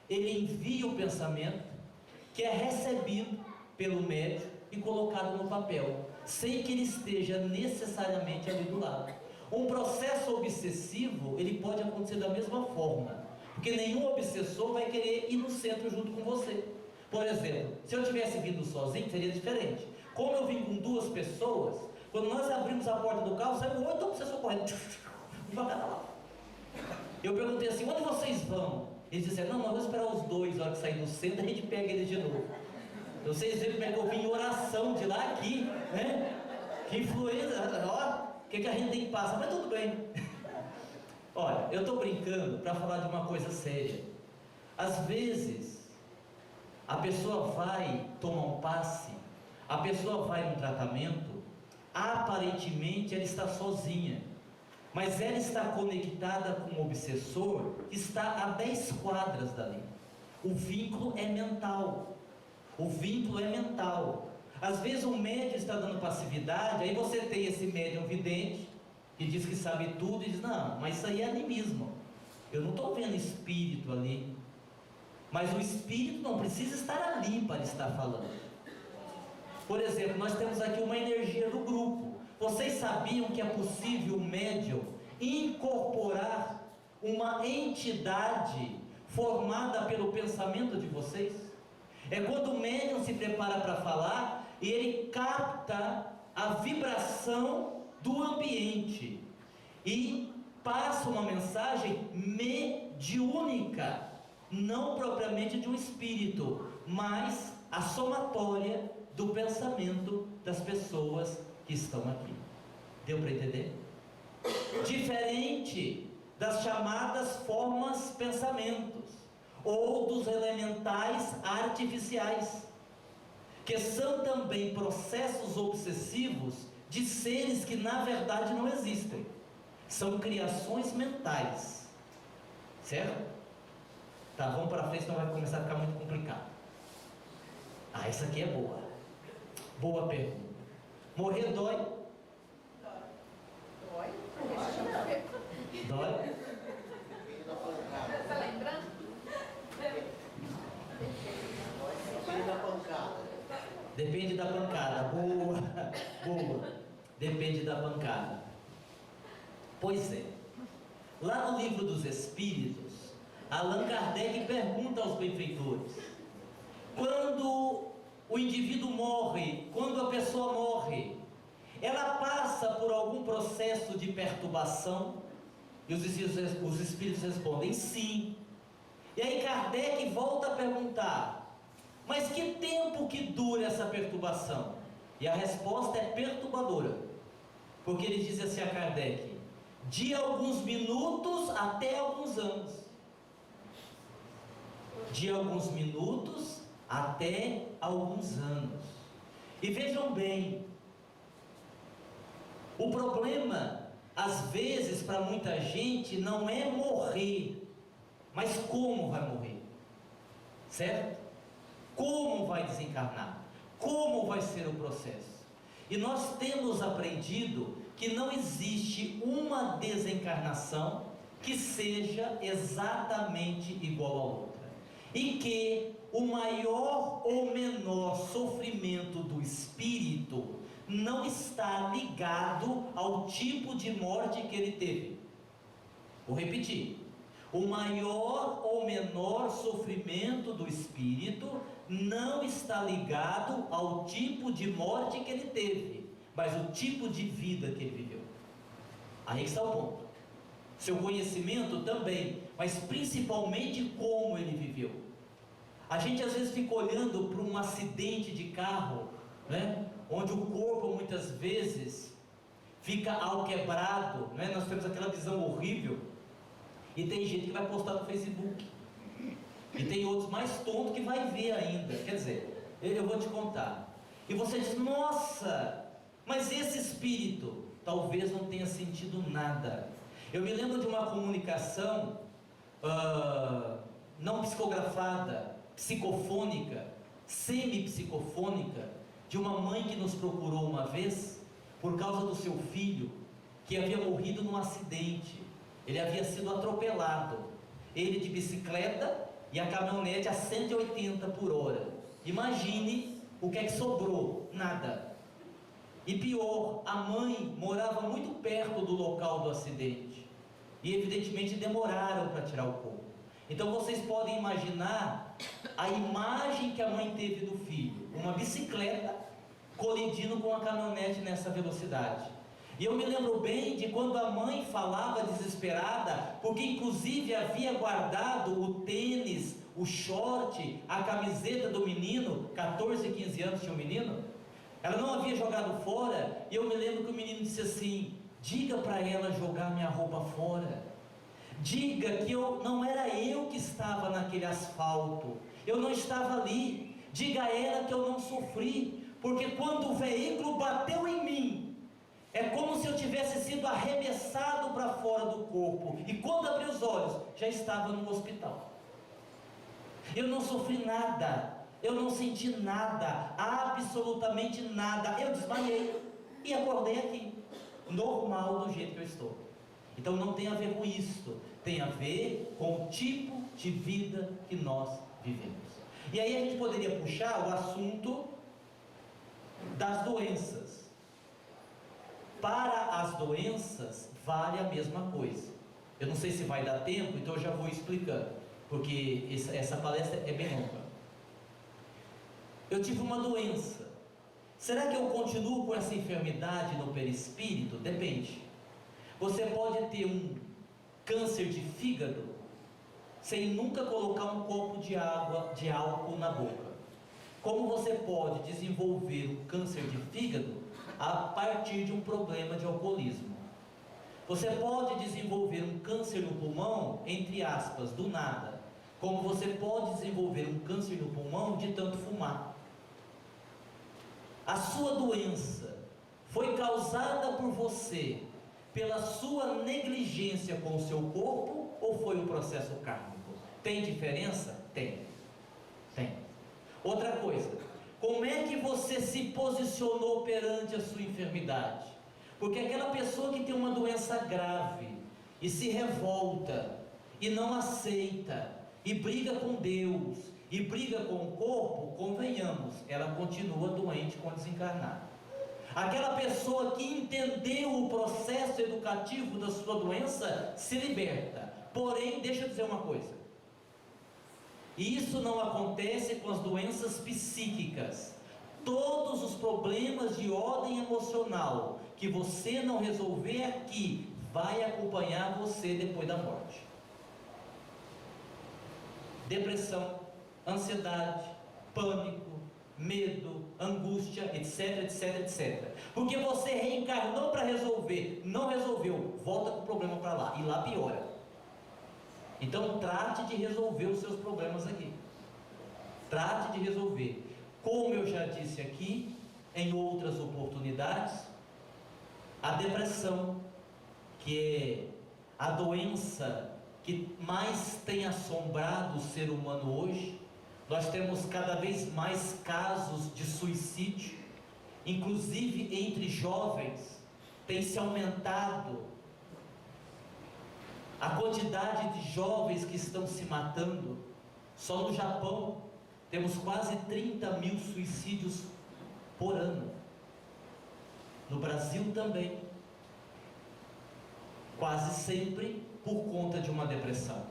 ele envia o pensamento, que é recebido pelo médium e colocado no papel, sem que ele esteja necessariamente ali do lado. Um processo obsessivo, ele pode acontecer da mesma forma, porque nenhum obsessor vai querer ir no centro junto com você. Por exemplo, se eu tivesse vindo sozinho, seria diferente. Como eu vim com duas pessoas, quando nós abrimos a porta do carro, saiu 8 obsessores correndo, para cada lado. Eu perguntei assim: onde vocês vão? Eles disseram: não, nós vamos esperar os dois, na hora que sair do centro, a gente pega eles de novo. Então vocês veem como é que eu vim em oração de lá aqui, né? Que influência, ó, o que a gente tem que passar, mas tudo bem. Olha, eu estou brincando para falar de uma coisa séria. Às vezes, a pessoa vai tomar um passe, a pessoa vai num tratamento, aparentemente ela está sozinha, mas ela está conectada com um obsessor que está a 10 quadras dali. O vínculo é mental. O vínculo é mental. Às vezes o médium está dando passividade, aí você tem esse médium vidente, que diz que sabe tudo, e diz: não, mas isso aí é animismo, eu não estou vendo espírito ali. Mas o espírito não precisa estar ali para estar falando. Por exemplo, nós temos aqui uma energia do grupo. Vocês sabiam que é possível o médium incorporar uma entidade formada pelo pensamento de vocês? É quando o médium se prepara para falar e ele capta a vibração do ambiente e passa uma mensagem mediúnica, não propriamente de um espírito, mas a somatória do pensamento das pessoas que estão aqui. Deu para entender? Diferente das chamadas formas pensamentos ou dos elementais artificiais, que são também processos obsessivos de seres que na verdade não existem, são criações mentais, certo? Tá, vamos para frente, senão vai começar a ficar muito complicado. Ah, essa aqui é boa. Boa pergunta. Morrer dói? Dói? Dói? Tá lembrando? Depende da pancada. Boa, boa. Depende da pancada. Pois é. Lá no Livro dos Espíritos, Allan Kardec pergunta aos benfeitores: quando o indivíduo morre, quando a pessoa morre, ela passa por algum processo de perturbação? E os espíritos respondem: sim. E aí Kardec volta a perguntar: mas que tempo que dura essa perturbação? E a resposta é perturbadora, porque ele diz assim a Kardec: de alguns minutos até alguns anos. De alguns minutos até alguns anos. E vejam bem, o problema, às vezes, para muita gente, não é morrer, mas como vai morrer, certo? Como vai desencarnar? Como vai ser o processo? E nós temos aprendido que não existe uma desencarnação que seja exatamente igual à outra, e que o maior ou menor sofrimento do espírito não está ligado ao tipo de morte que ele teve. Vou repetir: o maior ou menor sofrimento do espírito não está ligado ao tipo de morte que ele teve, mas o tipo de vida que ele viveu. Aí está o ponto. Seu conhecimento também, mas principalmente como ele viveu. A gente às vezes fica olhando para um acidente de carro, né? Onde o corpo muitas vezes fica alquebrado, né? Nós temos aquela visão horrível. E tem gente que vai postar no Facebook, e tem outros mais tontos que vai ver ainda. Quer dizer, eu vou te contar. E você diz: nossa, mas esse espírito, talvez não tenha sentido nada. Eu me lembro de uma comunicação não psicografada, psicofônica, semi-psicofônica, de uma mãe que nos procurou uma vez por causa do seu filho, que havia morrido num acidente. Ele havia sido atropelado, ele de bicicleta e a caminhonete a 180 por hora. Imagine o que é que sobrou: nada. E pior, a mãe morava muito perto do local do acidente e evidentemente demoraram para tirar o corpo. Então vocês podem imaginar a imagem que a mãe teve do filho: uma bicicleta colidindo com a caminhonete nessa velocidade. E eu me lembro bem de quando a mãe falava desesperada, porque inclusive havia guardado o tênis, o short, a camiseta do menino. 14, 15 anos tinha um menino. Ela não havia jogado fora. E eu me lembro que o menino disse assim: diga para ela jogar minha roupa fora. Diga que não era eu que estava naquele asfalto, eu não estava ali. Diga a ela que eu não sofri, porque quando o veículo bateu em mim, é como se eu tivesse sido arremessado para fora do corpo, e quando abri os olhos, já estava no hospital. Eu não sofri nada, eu não senti nada, absolutamente nada. Eu desmaiei e acordei aqui, normal, do jeito que eu estou. Então não tem a ver com isto, tem a ver com o tipo de vida que nós vivemos. E aí a gente poderia puxar o assunto das doenças. Para as doenças vale a mesma coisa. Eu não sei se vai dar tempo, então eu já vou explicando, porque essa palestra é bem longa. Eu tive uma doença. Será que eu continuo com essa enfermidade no perispírito? Depende. Você pode ter um câncer de fígado sem nunca colocar um copo de álcool na boca. Como você pode desenvolver um câncer de fígado a partir de um problema de alcoolismo? Você pode desenvolver um câncer no pulmão, entre aspas, do nada, como você pode desenvolver um câncer no pulmão de tanto fumar. A sua doença foi causada por você pela sua negligência com o seu corpo, ou foi um processo kármico? Tem diferença? Tem. Outra coisa, como é que você se posicionou perante a sua enfermidade? Porque aquela pessoa que tem uma doença grave e se revolta e não aceita e briga com Deus e briga com o corpo, convenhamos, ela continua doente quando desencarnar. Aquela pessoa que entendeu o processo educativo da sua doença se liberta. Porém, deixa eu dizer uma coisa: isso não acontece com as doenças psíquicas. Todos os problemas de ordem emocional que você não resolver aqui, vai acompanhar você depois da morte. Depressão, ansiedade, pânico, medo, angústia, etc, etc, etc. Porque você reencarnou para resolver, não resolveu, volta com o problema para lá, e lá piora. Então trate de resolver os seus problemas aqui. Trate de resolver. Como eu já disse aqui, em outras oportunidades, a depressão, que é a doença que mais tem assombrado o ser humano hoje. Nós temos cada vez mais casos de suicídio, inclusive entre jovens, tem se aumentado a quantidade de jovens que estão se matando. Só no Japão temos quase 30 mil suicídios por ano. No Brasil também, quase sempre por conta de uma depressão.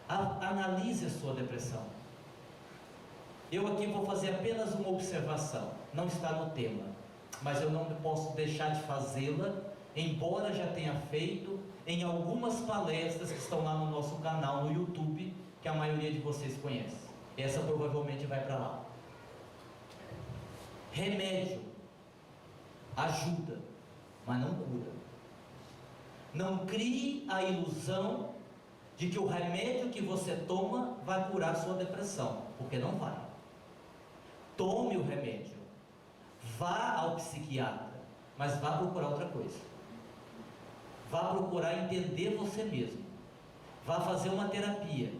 Analise a sua depressão. Eu aqui vou fazer apenas uma observação, não está no tema, mas eu não posso deixar de fazê-la, embora já tenha feito em algumas palestras que estão lá no nosso canal no YouTube, que a maioria de vocês conhece. Essa provavelmente vai para lá. Remédio ajuda, mas não cura. Não crie a ilusão de que o remédio que você toma vai curar sua depressão, porque não vai. Tome o remédio, vá ao psiquiatra, mas vá procurar outra coisa. Vá procurar entender você mesmo. Vá fazer uma terapia.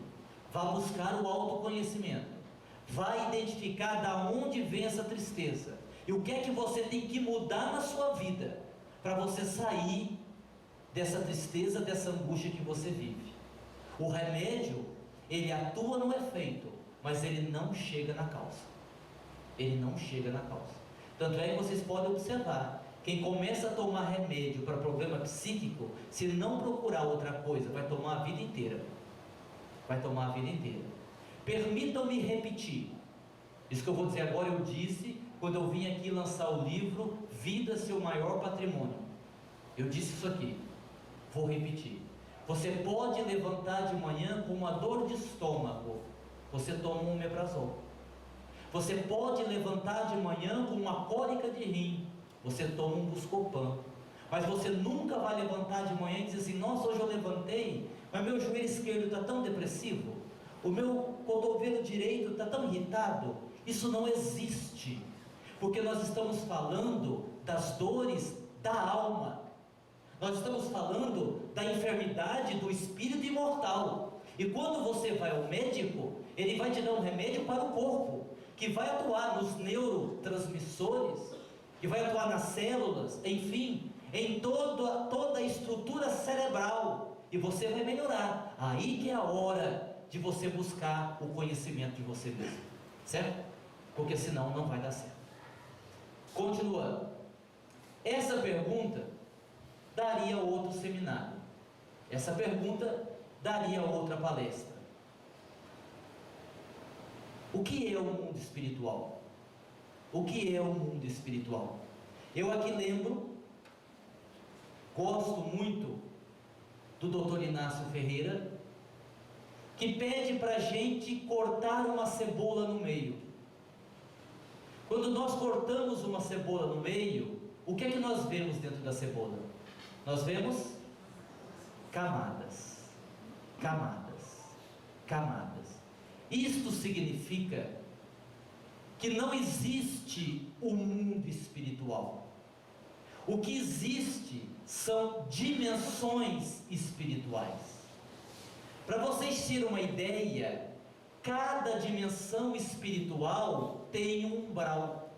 Vá buscar o autoconhecimento. Vá identificar da onde vem essa tristeza. E o que é que você tem que mudar na sua vida para você sair dessa tristeza, dessa angústia que você vive. O remédio, ele atua no efeito, mas ele não chega na causa. Ele não chega na causa. Tanto é que vocês podem observar, quem começa a tomar remédio para problema psíquico, se não procurar outra coisa, vai tomar a vida inteira. Vai tomar a vida inteira. Permitam-me repetir. Isso que eu vou dizer agora, eu disse quando eu vim aqui lançar o livro Vida, Seu Maior Patrimônio. Eu disse isso aqui. Vou repetir. Você pode levantar de manhã com uma dor de estômago, você toma um omeprazol. Você pode levantar de manhã com uma cólica de rim, você toma um Buscopan. Mas você nunca vai levantar de manhã e dizer assim: nossa, hoje eu levantei, mas meu joelho esquerdo está tão depressivo, o meu cotovelo direito está tão irritado. Isso não existe, porque nós estamos falando das dores da alma. Nós estamos falando da enfermidade do espírito imortal. E quando você vai ao médico, ele vai te dar um remédio para o corpo, que vai atuar nos neurotransmissores, que vai atuar nas células, enfim, em toda a estrutura cerebral, e você vai melhorar. Aí que é a hora de você buscar o conhecimento de você mesmo, certo? Porque senão não vai dar certo. Continuando, essa pergunta daria outro seminário, essa pergunta daria outra palestra. O que é o mundo espiritual? O que é o mundo espiritual? Eu aqui lembro, gosto muito do Dr. Inácio Ferreira, que pede para a gente cortar uma cebola no meio. Quando nós cortamos uma cebola no meio, o que é que nós vemos dentro da cebola? Nós vemos camadas, camadas, camadas. Isto significa que não existe o mundo espiritual. O que existe são dimensões espirituais. Para vocês terem uma ideia, cada dimensão espiritual tem um umbral.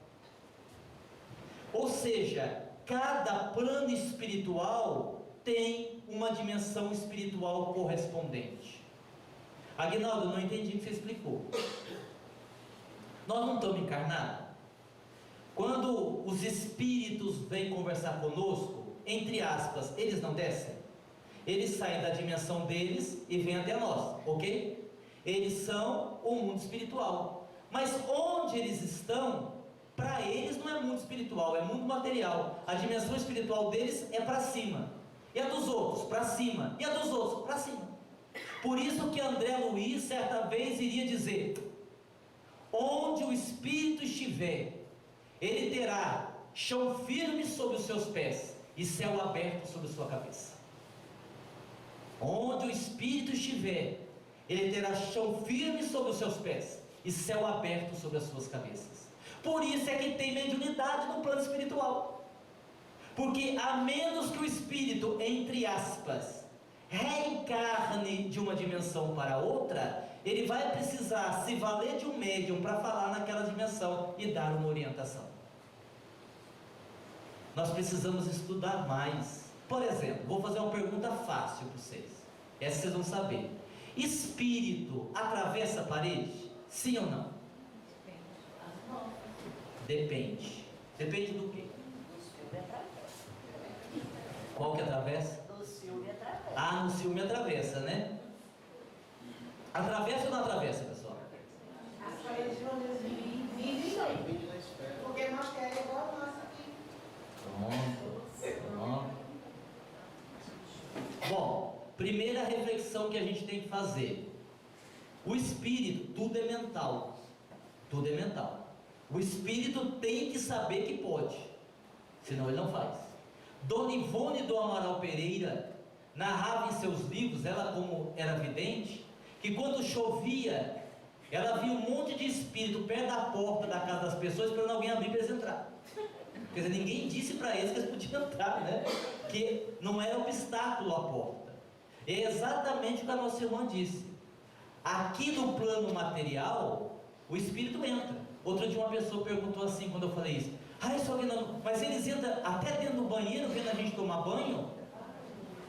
Ou seja, cada plano espiritual tem uma dimensão espiritual correspondente. Aguinaldo, não entendi o que você explicou. Nós não estamos encarnados? Quando os espíritos vêm conversar conosco, entre aspas, eles não descem? Eles saem da dimensão deles e vêm até nós, ok? Eles são o mundo espiritual. Mas onde eles estão, para eles não é mundo espiritual, é mundo material. A dimensão espiritual deles é para cima. E a dos outros, para cima. E a dos outros, para cima. Por isso que André Luiz, certa vez, iria dizer: onde o espírito estiver, ele terá chão firme sobre os seus pés e céu aberto sobre a sua cabeça. Onde o espírito estiver, ele terá chão firme sobre os seus pés e céu aberto sobre as suas cabeças. Por isso é que tem mediunidade no plano espiritual, porque a menos que o espírito, entre aspas, reencarne de uma dimensão para outra, ele vai precisar se valer de um médium para falar naquela dimensão e dar uma orientação. Nós precisamos estudar mais. Por exemplo, vou fazer uma pergunta fácil para vocês, essa vocês vão saber: espírito atravessa a parede? Sim ou não? Depende. Depende do quê? Qual que atravessa? No ciúme atravessa. Ah, no ciúme atravessa, né? Atravessa ou não atravessa, pessoal? As paredes de uma vez vivem, porque nós queremos igual a nossa aqui. Pronto. Bom, primeira reflexão que a gente tem que fazer: o espírito, tudo é mental. Tudo é mental. O espírito tem que saber que pode, senão ele não faz. Dona Ivone do Amaral Pereira narrava em seus livros, ela como era vidente, que quando chovia Ela viu um monte de espírito perto da porta da casa das pessoas, esperando alguém abrir para eles entrar. Quer dizer, ninguém disse para eles que eles podiam entrar, né? Que não era obstáculo à porta. É exatamente o que a nossa irmã disse. Aqui no plano material, o espírito entra. Outro dia uma pessoa perguntou assim, quando eu falei isso: só que não, mas eles entram até dentro do banheiro, vendo a gente tomar banho?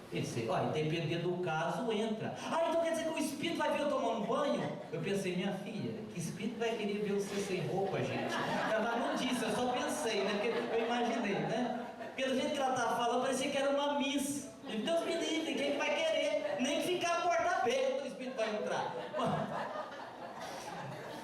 Pensei, dependendo do caso, entra. Então quer dizer que o espírito vai ver eu tomando banho? Eu pensei, minha filha, que espírito vai querer ver você sem roupa, gente? Ela não disse, eu só pensei, né? Porque eu imaginei, né? Porque do jeito que ela estava falando, parecia que era uma miss. Deus me livre, quem que vai querer? Nem que ficar a porta aberta, o espírito vai entrar.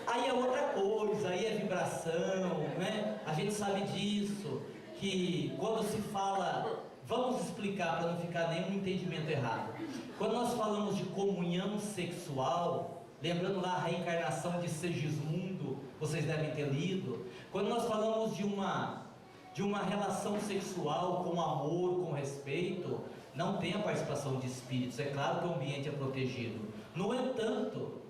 Aí é outra coisa, aí é vibração, né? A gente sabe disso, que quando se fala... Vamos explicar para não ficar nenhum entendimento errado. Quando nós falamos de comunhão sexual, lembrando lá a reencarnação de Segismundo, vocês devem ter lido. Quando nós falamos de uma relação sexual com amor, com respeito, não tem a participação de espíritos. É claro que o ambiente é protegido. No entanto,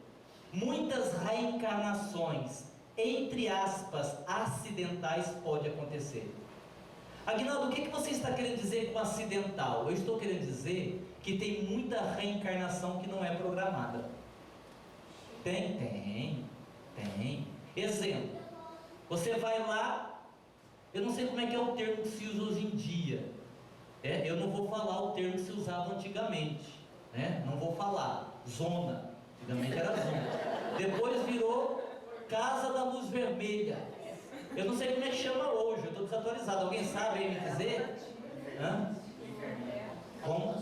muitas reencarnações, entre aspas, acidentais, pode acontecer. Aguinaldo, o que você está querendo dizer com acidental? Eu estou querendo dizer que tem muita reencarnação que não é programada. Tem. Exemplo, você vai lá, eu não sei como é que é o termo que se usa hoje em dia. Eu não vou falar o termo que se usava antigamente, né? Não vou falar, zona. Antigamente era zona. Depois virou Casa da Luz Vermelha. Eu não sei como é que chama hoje, eu estou desatualizado. Alguém sabe aí me dizer? Como?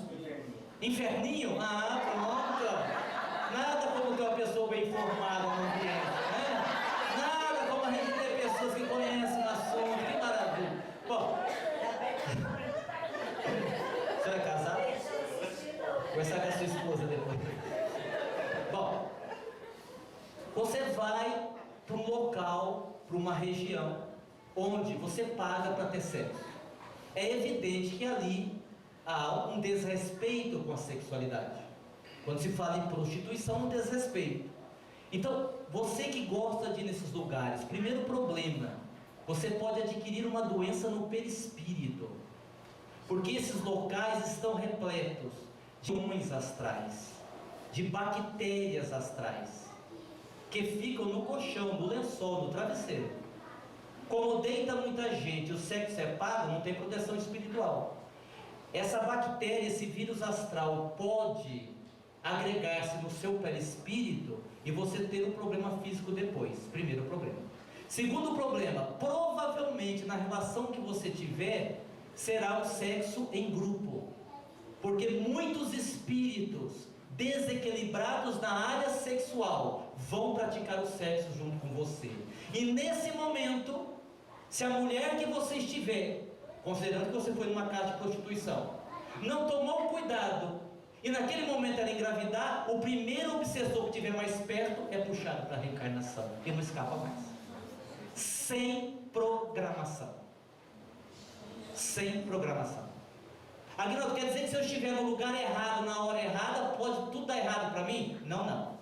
Inferninho? Pronto. Nada como ter uma pessoa bem informada no ambiente, né? Nada como a gente ter pessoas que conhecem o assunto. Que maravilha. Bom, você vai casar? Vou conversar com a sua esposa depois. Bom, você vai para um local, para uma região onde você paga para ter sexo. É evidente que ali há um desrespeito com a sexualidade. Quando se fala em prostituição, um desrespeito. Então, você que gosta de ir nesses lugares, primeiro problema, você pode adquirir uma doença no perispírito, porque esses locais estão repletos de íons astrais, de bactérias astrais, que ficam no colchão, no lençol, no travesseiro. Como deita muita gente, o sexo é pago, não tem proteção espiritual. Essa bactéria, esse vírus astral pode agregar-se no seu perispírito e você ter um problema físico depois. Primeiro problema. Segundo problema, provavelmente na relação que você tiver, será o sexo em grupo. Porque muitos espíritos desequilibrados na área sexual vão praticar o sexo junto com você. E nesse momento, se a mulher que você estiver, considerando que você foi numa casa de prostituição, não tomou cuidado e naquele momento ela engravidar, o primeiro obsessor que estiver mais perto é puxado para a reencarnação e não escapa mais. Sem programação. Sem programação. Aguinaldo, quer dizer que se eu estiver no lugar errado, na hora errada, pode tudo dar errado para mim? Não.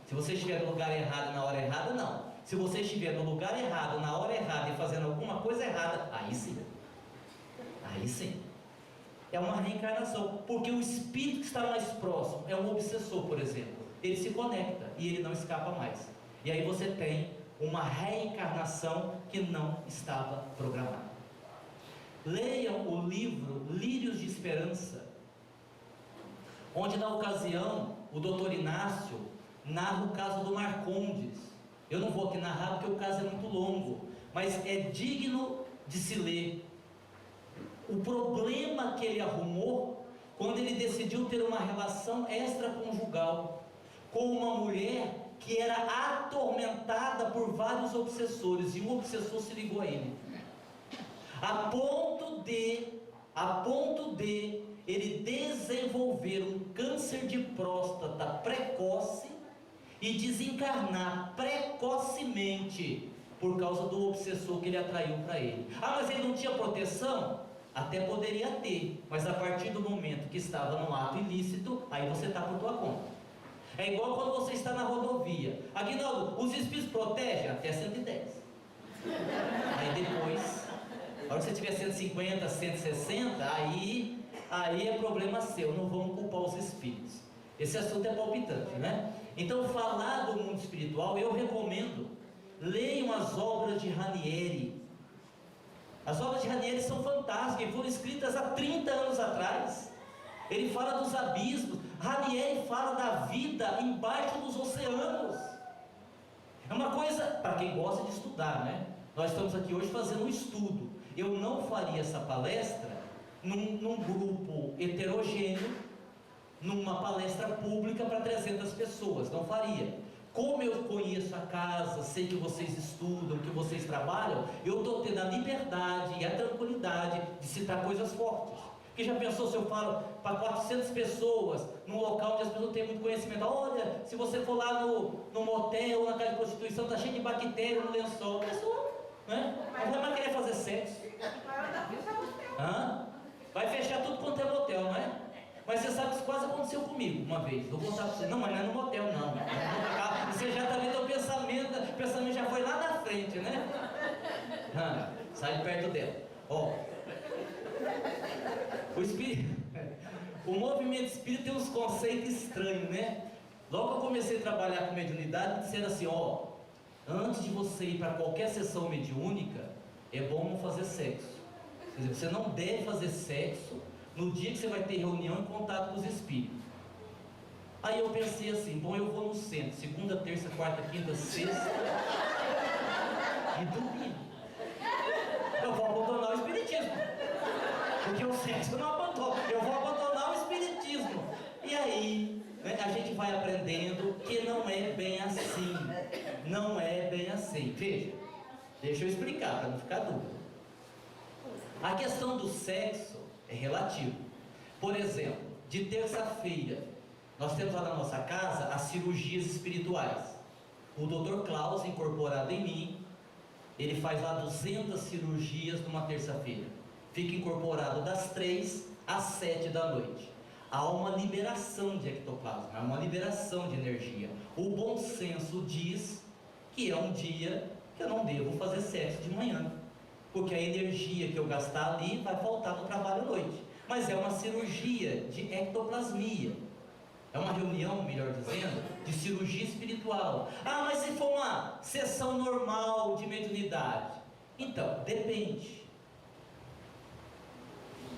Se você estiver no lugar errado, na hora errada, não. Se você estiver no lugar errado, na hora errada e fazendo alguma coisa errada, aí sim. É uma reencarnação, porque o espírito que está mais próximo é um obsessor, por exemplo. Ele se conecta e ele não escapa mais. E aí você tem uma reencarnação que não estava programada. Leiam o livro Lírios de Esperança, onde na ocasião o doutor Inácio narra o caso do Marcondes. Eu não vou aqui narrar porque o caso é muito longo, mas é digno de se ler. O problema que ele arrumou quando ele decidiu ter uma relação extraconjugal com uma mulher que era atormentada por vários obsessores, e um obsessor se ligou a ele, a ponto de ele desenvolver um câncer de próstata precoce e desencarnar precocemente por causa do obsessor que ele atraiu para ele. Mas ele não tinha proteção? Até poderia ter, mas a partir do momento que estava no ato ilícito, aí você está por tua conta. É igual quando você está na rodovia. Aguinaldo, os espíritos protegem até 110. Aí depois, na hora que você tiver 150, 160, aí é problema seu, não vamos culpar os espíritos. Esse assunto é palpitante, né? Então, falar do mundo espiritual, eu recomendo, leiam as obras de Ranieri. As obras de Ranieri são fantásticas, foram escritas há 30 anos atrás. Ele fala dos abismos. Ranieri fala da vida embaixo dos oceanos. É uma coisa, para quem gosta de estudar, né? Nós estamos aqui hoje fazendo um estudo. Eu não faria essa palestra num grupo heterogêneo, numa palestra pública para 300 pessoas, não faria. Como eu conheço a casa, sei que vocês estudam, que vocês trabalham, eu estou tendo a liberdade e a tranquilidade de citar coisas fortes. Porque já pensou se eu falo para 400 pessoas, num local onde as pessoas não têm muito conhecimento? Olha, se você for lá no motel ou na casa de prostituição, está cheio de bactéria no lençol. A pessoa, né? Não vai mais querer fazer sexo. Vai fechar tudo quanto é motel, não é? Mas você sabe que isso quase aconteceu comigo uma vez. Vou contar para você. Não, mas não é no motel, não. Você já está vendo o pensamento já foi lá na frente, né? Sai de perto dela. Ó, o movimento espírita tem uns conceitos estranhos, né? Logo que eu comecei a trabalhar com mediunidade, disseram assim, ó, antes de você ir para qualquer sessão mediúnica, é bom não fazer sexo. Quer dizer, você não deve fazer sexo no dia que você vai ter reunião e contato com os espíritos. Aí eu pensei assim, bom, eu vou no centro, segunda, terça, quarta, quinta, sexta e domingo. Eu vou abandonar o espiritismo, porque o sexo eu não abandono, eu vou abandonar o espiritismo. E aí, né, a gente vai aprendendo que não é bem assim. Não é bem assim. Veja, deixa eu explicar para não ficar dúvida. A questão do sexo é relativo. Por exemplo, de terça-feira, nós temos lá na nossa casa as cirurgias espirituais. O Dr. Klaus, incorporado em mim, ele faz lá 200 cirurgias numa terça-feira. Fica incorporado das 3 às 7 da noite. Há uma liberação de ectoplasma, há uma liberação de energia. O bom senso diz que é um dia que eu não devo fazer sexo de manhã, porque a energia que eu gastar ali vai faltar no trabalho à noite. Mas é uma cirurgia de ectoplasmia. É uma reunião, melhor dizendo, de cirurgia espiritual. Ah, mas se for uma sessão normal de mediunidade? Então, depende.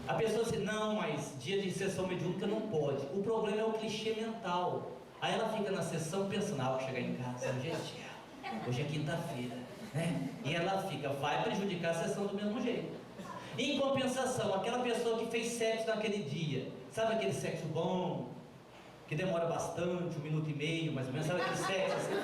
A pessoa diz, não, mas dia de sessão mediúnica não pode. O problema é o clichê mental. Aí ela fica na sessão pensando, vou chegar em casa, hoje é quinta-feira, né? E ela fica, vai prejudicar a sessão do mesmo jeito. Em compensação, aquela pessoa que fez sexo naquele dia, sabe aquele sexo bom, que demora bastante, 1 minuto e meio, mais ou menos, sabe aquele sexo assim?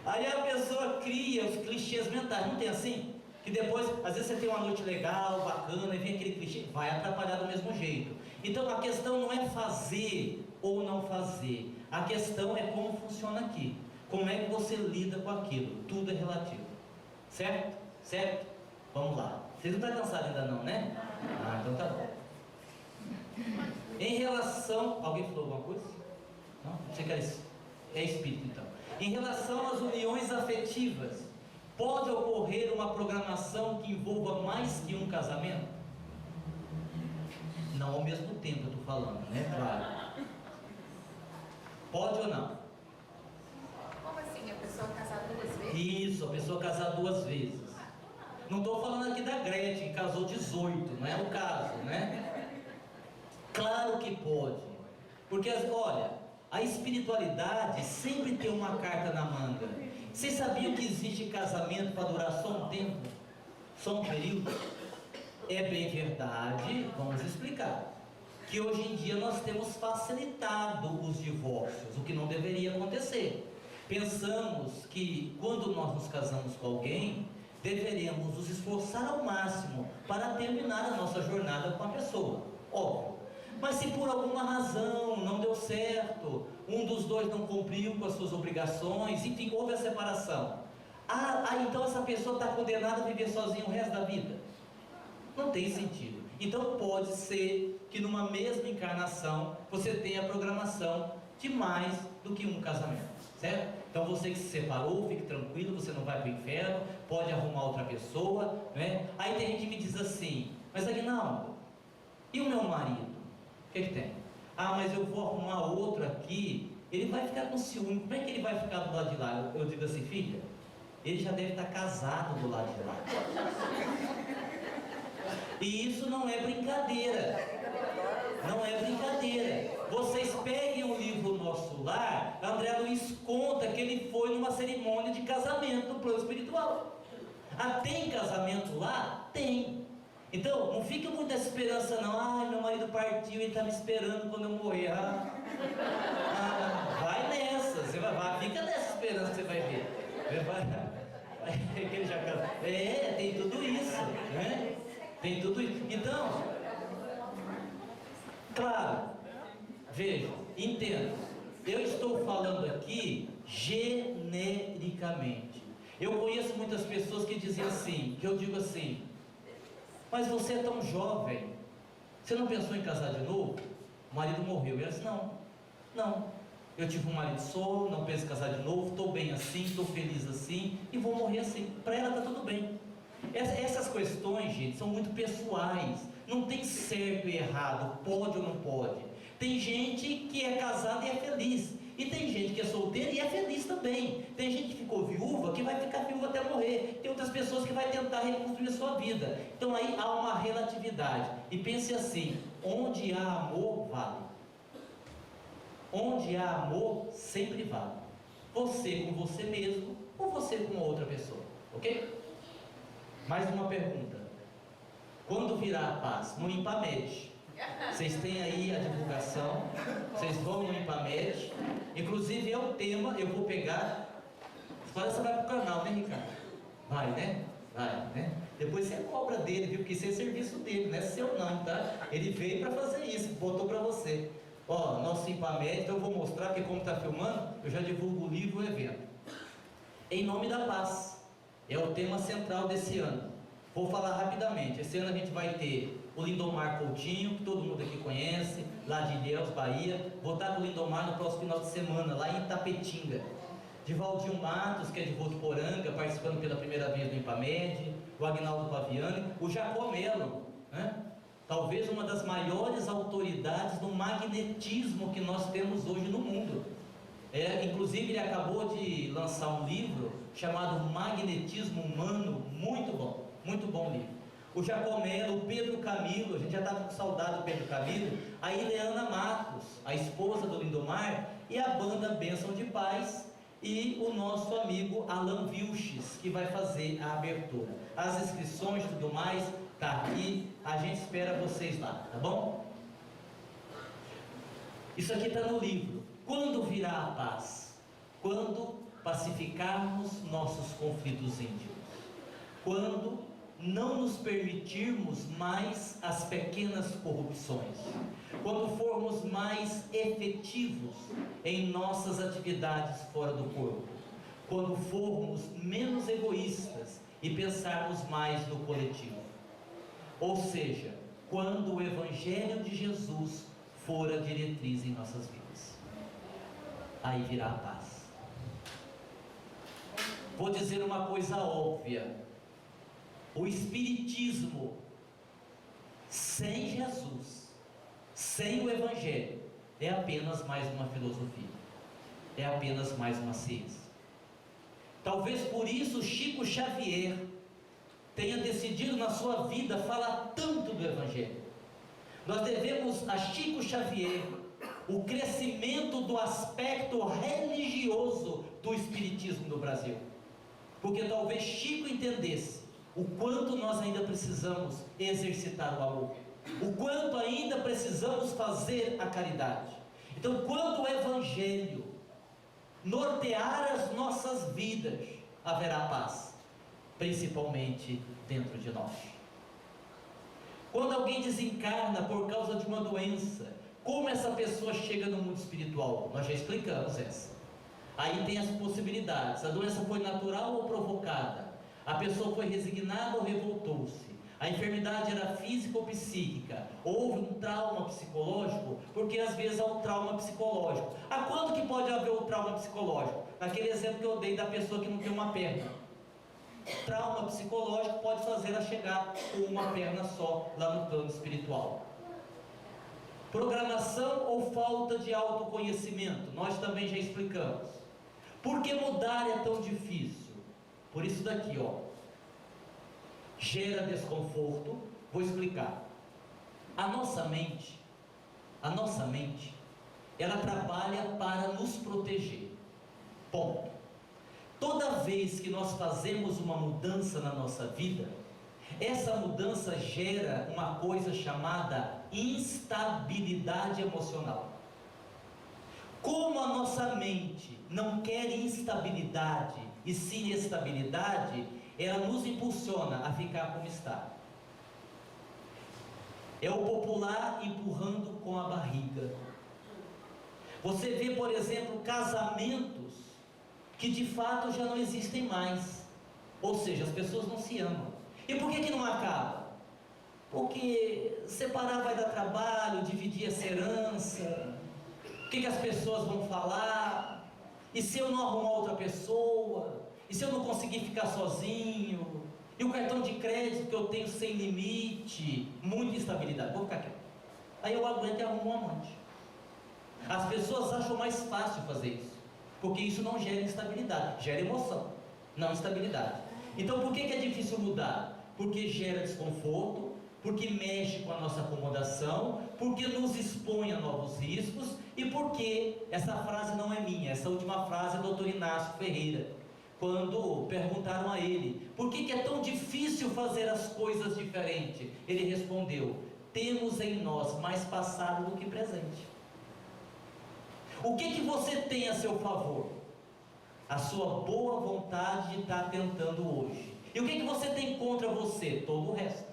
Aí a pessoa cria os clichês mentais, não tem assim? Que depois, às vezes você tem uma noite legal, bacana, e vem aquele clichê, vai atrapalhar do mesmo jeito. Então a questão não é fazer ou não fazer, a questão é como funciona aqui. Como é que você lida com aquilo? Tudo é relativo. Certo? Certo? Vamos lá. Vocês não estão cansados ainda não, né? Ah, então tá bom. Em relação... Alguém falou alguma coisa? Não? Você quer isso? É espírito então. Em relação às uniões afetivas, pode ocorrer uma programação que envolva mais que um casamento? Não ao mesmo tempo eu estou falando, né? Claro. Pode ou não? Como assim? A pessoa casar 2 vezes? Isso, a pessoa casar 2 vezes. Não estou falando aqui da Gretchen, que casou 18, não é o caso, né? Claro que pode. Porque, olha, a espiritualidade sempre tem uma carta na manga. Vocês sabiam que existe casamento para durar só um tempo? Só um período? É bem verdade, vamos explicar. Que hoje em dia nós temos facilitado os divórcios, o que não deveria acontecer. Pensamos que quando nós nos casamos com alguém, deveremos nos esforçar ao máximo para terminar a nossa jornada com a pessoa, óbvio. Mas se por alguma razão não deu certo, um dos dois não cumpriu com as suas obrigações, enfim, houve a separação. Então essa pessoa está condenada a viver sozinha o resto da vida? Não tem sentido. Então pode ser que numa mesma encarnação você tem a programação de mais do que um casamento, certo? Então você que se separou, fique tranquilo, você não vai para o inferno, pode arrumar outra pessoa, né? Aí tem gente que me diz assim, mas Aguinaldo, e o meu marido? O que tem? Ah, mas eu vou arrumar outro aqui, ele vai ficar com ciúme, como é que ele vai ficar do lado de lá? Eu digo assim, filha, ele já deve estar casado do lado de lá. E isso não é brincadeira. Não é brincadeira. Vocês peguem o livro Nosso Lar, André Luiz conta que ele foi numa cerimônia de casamento no plano espiritual. Ah, tem casamento lá? Tem. Então, não fica com muita esperança não. Ah, meu marido partiu, ele está me esperando quando eu morrer. Vai nessa, você vai, fica nessa esperança que você vai ver. Que ele já casou. Tem tudo isso, né? Tem tudo isso. Então, claro, veja, entenda, eu estou falando aqui genericamente. Eu conheço muitas pessoas que dizem assim, que eu digo assim, mas você é tão jovem, você não pensou em casar de novo? O marido morreu. E ela disse, não, eu tive um marido solo, não penso em casar de novo, estou bem assim, estou feliz assim, e vou morrer assim. Para ela está tudo bem. Essas questões, gente, são muito pessoais. Não tem certo e errado, pode ou não pode. Tem gente que é casada e é feliz, e tem gente que é solteira e é feliz também. Tem gente que ficou viúva, que vai ficar viúva até morrer. Tem outras pessoas que vai tentar reconstruir a sua vida. Então aí há uma relatividade. E pense assim, onde há amor, vale. Onde há amor, sempre vale. Você com você mesmo, ou você com outra pessoa, ok? Mais uma pergunta. Quando virá a paz? No IMPAMED. Vocês têm aí a divulgação, vocês vão no IMPAMED, inclusive é o tema, eu vou pegar, você vai para o canal, né, Ricardo? Vai, né? Vai, né? Depois você cobra dele, viu? Porque isso é serviço dele, não é seu não, tá? Ele veio para fazer isso, botou para você. Ó, nosso IMPAMED, então eu vou mostrar, porque como está filmando, eu já divulgo o livro e o evento. Em nome da paz, é o tema central desse ano. Vou falar rapidamente. Esse ano a gente vai ter o Lindomar Coutinho, que todo mundo aqui conhece, lá de Ilhéus, Bahia. Vou estar com o Lindomar no próximo final de semana, lá em Itapetinga. De Valdinho Matos, que é de Votuporanga, participando pela primeira vez do IMPAMED. O Agnaldo Paviani. O Jacó Melo, né? Talvez uma das maiores autoridades do magnetismo que nós temos hoje no mundo. Inclusive ele acabou de lançar um livro chamado Magnetismo Humano, muito bom livro. O Jacó Melo, o Pedro Camilo, a gente já estava com saudade do Pedro Camilo, a Ileana Matos, a esposa do Lindomar, e a banda Bênção de Paz, e o nosso amigo Alan Vilches, que vai fazer a abertura. As inscrições e tudo mais, tá aqui, a gente espera vocês lá, tá bom? Isso aqui está no livro. Quando virá a paz? Quando pacificarmos nossos conflitos íntimos. Quando não nos permitirmos mais as pequenas corrupções. Quando formos mais efetivos em nossas atividades fora do corpo. Quando formos menos egoístas e pensarmos mais no coletivo. Ou seja, quando o Evangelho de Jesus for a diretriz em nossas vidas. Aí virá a paz. Vou dizer uma coisa óbvia. O Espiritismo sem Jesus, sem o Evangelho, é apenas mais uma filosofia, é apenas mais uma ciência. Talvez por isso Chico Xavier tenha decidido na sua vida falar tanto do Evangelho. Nós devemos a Chico Xavier o crescimento do aspecto religioso do Espiritismo no Brasil, porque talvez Chico entendesse o quanto nós ainda precisamos exercitar o amor, o quanto ainda precisamos fazer a caridade. Então, quando o Evangelho nortear as nossas vidas, haverá paz, principalmente dentro de nós. Quando alguém desencarna por causa de uma doença, como essa pessoa chega no mundo espiritual? Nós já explicamos essa. Aí tem as possibilidades. A doença foi natural ou provocada? A pessoa foi resignada ou revoltou-se? A enfermidade era física ou psíquica? Houve um trauma psicológico? Porque às vezes há um trauma psicológico. A quando que pode haver o trauma psicológico? Naquele exemplo que eu dei da pessoa que não tem uma perna. Trauma psicológico pode fazer ela chegar com uma perna só lá no plano espiritual. Programação ou falta de autoconhecimento? Nós também já explicamos. Por que mudar é tão difícil? Por isso daqui, ó. Gera desconforto. Vou explicar. A nossa mente, ela trabalha para nos proteger. Ponto. Toda vez que nós fazemos uma mudança na nossa vida, essa mudança gera uma coisa chamada instabilidade emocional. Como a nossa mente não quer instabilidade e sim estabilidade, ela nos impulsiona a ficar como está. É o popular empurrando com a barriga. Você vê, por exemplo, casamentos que de fato já não existem mais. Ou seja, as pessoas não se amam. E por que não acaba? Porque separar vai dar trabalho, dividir essa herança. O que as pessoas vão falar? E se eu não arrumar outra pessoa? E se eu não conseguir ficar sozinho? E o cartão de crédito que eu tenho sem limite? Muita instabilidade. Vou ficar quieto. Aí eu aguento e arrumo um amante. As pessoas acham mais fácil fazer isso, porque isso não gera instabilidade, gera emoção, não instabilidade. Então por que é difícil mudar? Porque gera desconforto, porque mexe com a nossa acomodação, porque nos expõe a novos riscos, e porque, essa frase não é minha, essa última frase é do Dr. Inácio Ferreira, quando perguntaram a ele, por que é tão difícil fazer as coisas diferentes? Ele respondeu, temos em nós mais passado do que presente. O que você tem a seu favor? A sua boa vontade de estar tentando hoje. E o que você tem contra você? Todo o resto.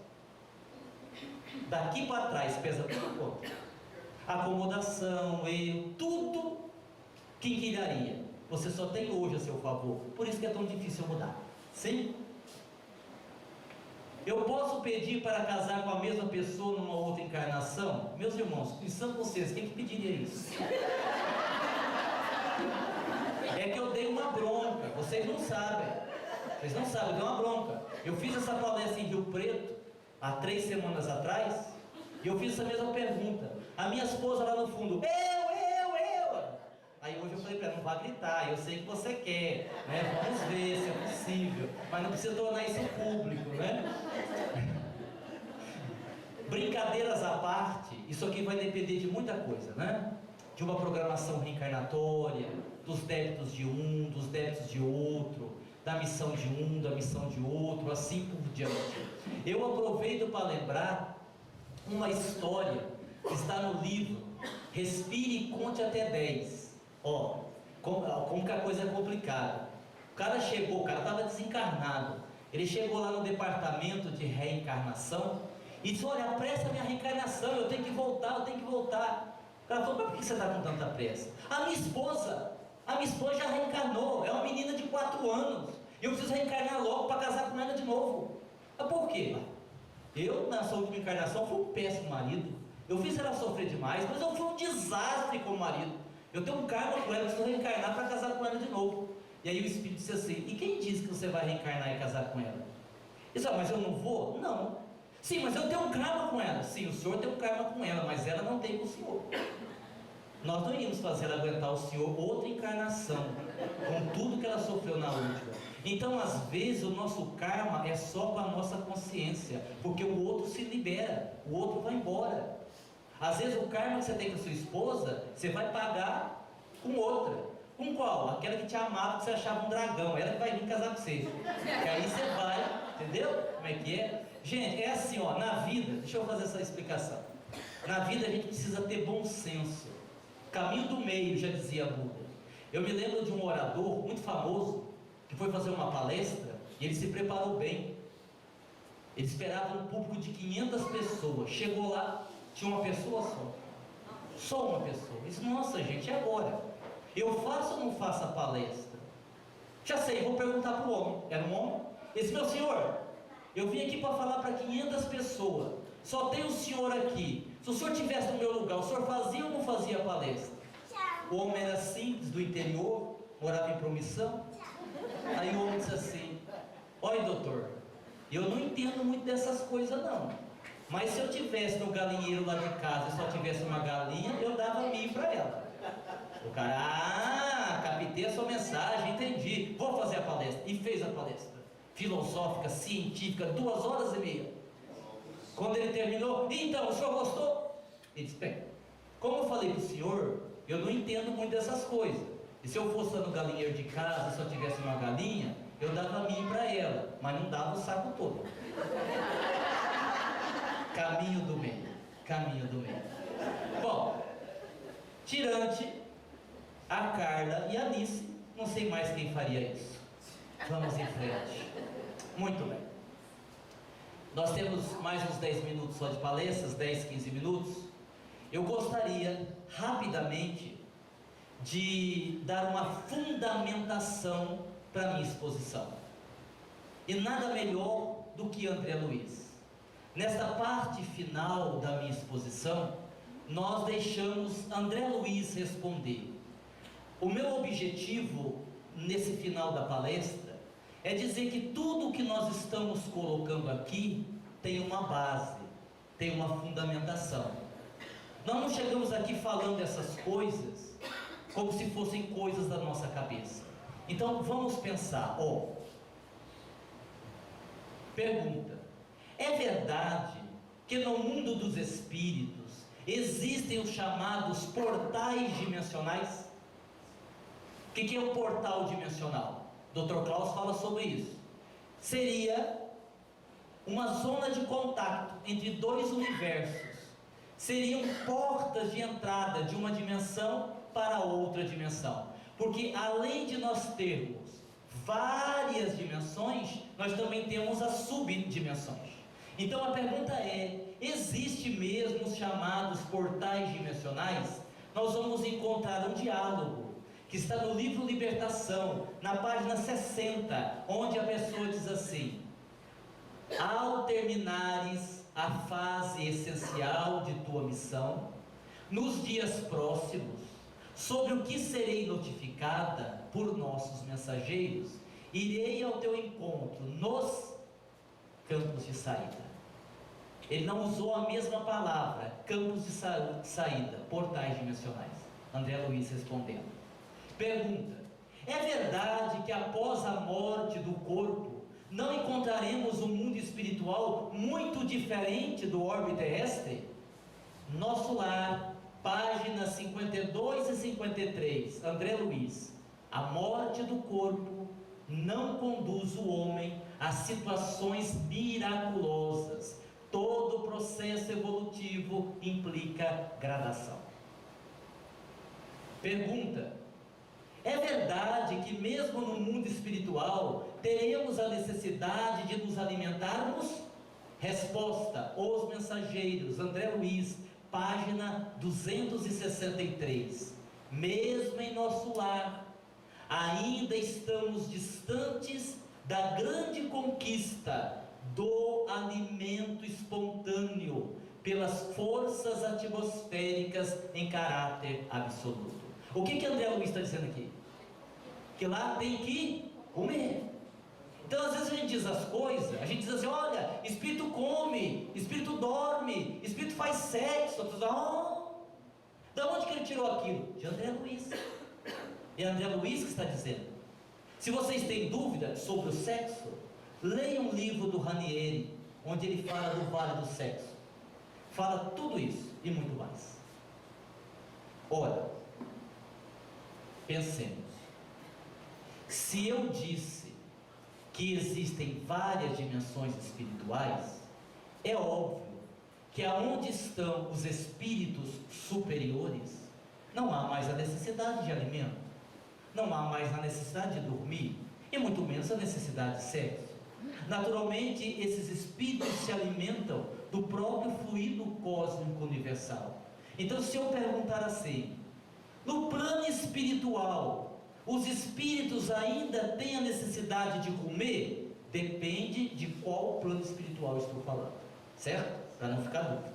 Daqui para trás pesa tudo contra. Acomodação, erro, tudo quinquilharia. Você só tem hoje a seu favor. Por isso que é tão difícil mudar. Sim? Eu posso pedir para casar com a mesma pessoa numa outra encarnação? Meus irmãos, pensando vocês, quem que pediria isso? É que eu dei uma bronca, vocês não sabem. Vocês não sabem, eu dei uma bronca. Eu fiz essa palestra em Rio Preto, há 3 semanas atrás, e eu fiz essa mesma pergunta. A minha esposa lá no fundo, eu. Aí hoje eu falei para ela, não vá gritar, eu sei que você quer, né? Vamos ver se é possível, mas não precisa tornar isso público, né? Brincadeiras à parte, isso aqui vai depender de muita coisa, né? De uma programação reencarnatória, dos débitos de um, dos débitos de outro, da missão de um, da missão de outro, assim por diante. Eu aproveito para lembrar uma história que está no livro Respire e Conte até 10. Ó, como que a coisa é complicada. O cara estava desencarnado. Ele chegou lá no departamento de reencarnação e disse, olha, apressa a minha reencarnação, eu tenho que voltar. O cara falou, mas por que você está com tanta pressa? A minha esposa já reencarnou, é uma menina de 4 anos, e eu preciso reencarnar logo para casar com ela de novo. Mas por quê? Eu, nessa última encarnação, fui um péssimo marido, eu fiz ela sofrer demais, mas eu fui um desastre como marido. Eu tenho um karma com ela, preciso reencarnar para casar com ela de novo. E aí o Espírito disse assim, e quem disse que você vai reencarnar e casar com ela? Ele disse, mas eu não vou? Não. Sim, mas eu tenho um karma com ela. Sim, o senhor tem um karma com ela, mas ela não tem com o senhor. Nós não íamos fazer ela aguentar o senhor outra encarnação, com tudo que ela sofreu na última. Então, às vezes, o nosso karma é só com a nossa consciência, porque o outro se libera, o outro vai embora. Às vezes o karma que você tem com a sua esposa, você vai pagar com outra. Com qual? Aquela que te amava, que você achava um dragão, ela que vai vir casar com você. E aí você vai, entendeu? Como é que é? Gente, é assim, ó, na vida, deixa eu fazer essa explicação. Na vida a gente precisa ter bom senso. Caminho do meio, já dizia Buda. Eu me lembro de um orador muito famoso, que foi fazer uma palestra, e ele se preparou bem. Ele esperava um público de 500 pessoas. Chegou lá, tinha uma pessoa só uma pessoa. Ele disse, nossa gente, e agora? Eu faço ou não faço a palestra? Já sei, vou perguntar para o homem. Era um homem? Ele disse, meu senhor, eu vim aqui para falar para 500 pessoas, só tem o senhor aqui. Se o senhor estivesse no meu lugar, o senhor fazia ou não fazia a palestra? O homem era simples, do interior, morava em Promissão. Aí o homem disse assim: olha, doutor, eu não entendo muito dessas coisas não, mas se eu tivesse no galinheiro lá de casa e só tivesse uma galinha, eu dava milho para ela. O cara, captei a sua mensagem, entendi, vou fazer a palestra. E fez a palestra filosófica, científica, 2h30. Quando ele terminou: então, o senhor gostou? Ele disse: bem, como eu falei para o senhor, eu não entendo muito dessas coisas, e se eu fosse lá no galinheiro de casa e só tivesse uma galinha, eu dava milho para ela, mas não dava o saco todo. Caminho do meio, caminho do meio. Bom, tirante a Carla e a Alice, não sei mais quem faria isso. Vamos em frente. Muito bem. Nós temos mais uns 10 minutos só de palestras, 10, 15 minutos. Eu gostaria rapidamente de dar uma fundamentação para a minha exposição. E nada melhor do que André Luiz. Nesta parte final da minha exposição, nós deixamos André Luiz responder. O meu objetivo nesse final da palestra é dizer que tudo que nós estamos colocando aqui tem uma base, tem uma fundamentação. Nós não chegamos aqui falando essas coisas como se fossem coisas da nossa cabeça. Então vamos pensar, pergunta: é verdade que no mundo dos espíritos existem os chamados portais dimensionais? O que é um portal dimensional? Dr. Klaus fala sobre isso. Seria uma zona de contato entre dois universos. Seriam portas de entrada de uma dimensão para outra dimensão. Porque além de nós termos várias dimensões, nós também temos as subdimensões. Então a pergunta é: existe mesmo os chamados portais dimensionais? Nós vamos encontrar um diálogo que está no livro Libertação, na página 60, onde a pessoa diz assim: ao terminares a fase essencial de tua missão, nos dias próximos, sobre o que serei notificada por nossos mensageiros, irei ao teu encontro nos campos de saída. Ele não usou a mesma palavra, campos de saída, portais dimensionais. André Luiz respondendo. Pergunta: é verdade que após a morte do corpo não encontraremos um mundo espiritual muito diferente do orbe terrestre? Nosso Lar, páginas 52 e 53, André Luiz. A morte do corpo não conduz o homem a situações miraculosas. Todo processo evolutivo implica gradação. Pergunta: é verdade que mesmo no mundo espiritual teremos a necessidade de nos alimentarmos? Resposta: Os Mensageiros, André Luiz, página 263. Mesmo em nosso lar, ainda estamos distantes da grande conquista do alimento espontâneo pelas forças atmosféricas em caráter absoluto. O que André Luiz está dizendo aqui? Que lá tem que comer. Então às vezes a gente diz as coisas, a gente diz assim: olha, espírito come, espírito dorme, espírito faz sexo. Da onde que ele tirou aquilo? De André Luiz. É André Luiz que está dizendo. Se vocês têm dúvida sobre o sexo, leiam um livro do Ranieri, onde ele fala do vale do sexo. Fala tudo isso e muito mais. Ora, pensemos. Se eu disse que existem várias dimensões espirituais, é óbvio que aonde estão os espíritos superiores, não há mais a necessidade de alimento, não há mais a necessidade de dormir, e muito menos a necessidade de sexo. Naturalmente, esses espíritos se alimentam do próprio fluido cósmico universal. Então, se eu perguntar assim: no plano espiritual, os espíritos ainda têm a necessidade de comer? Depende de qual plano espiritual eu estou falando, certo? Para não ficar dúvida.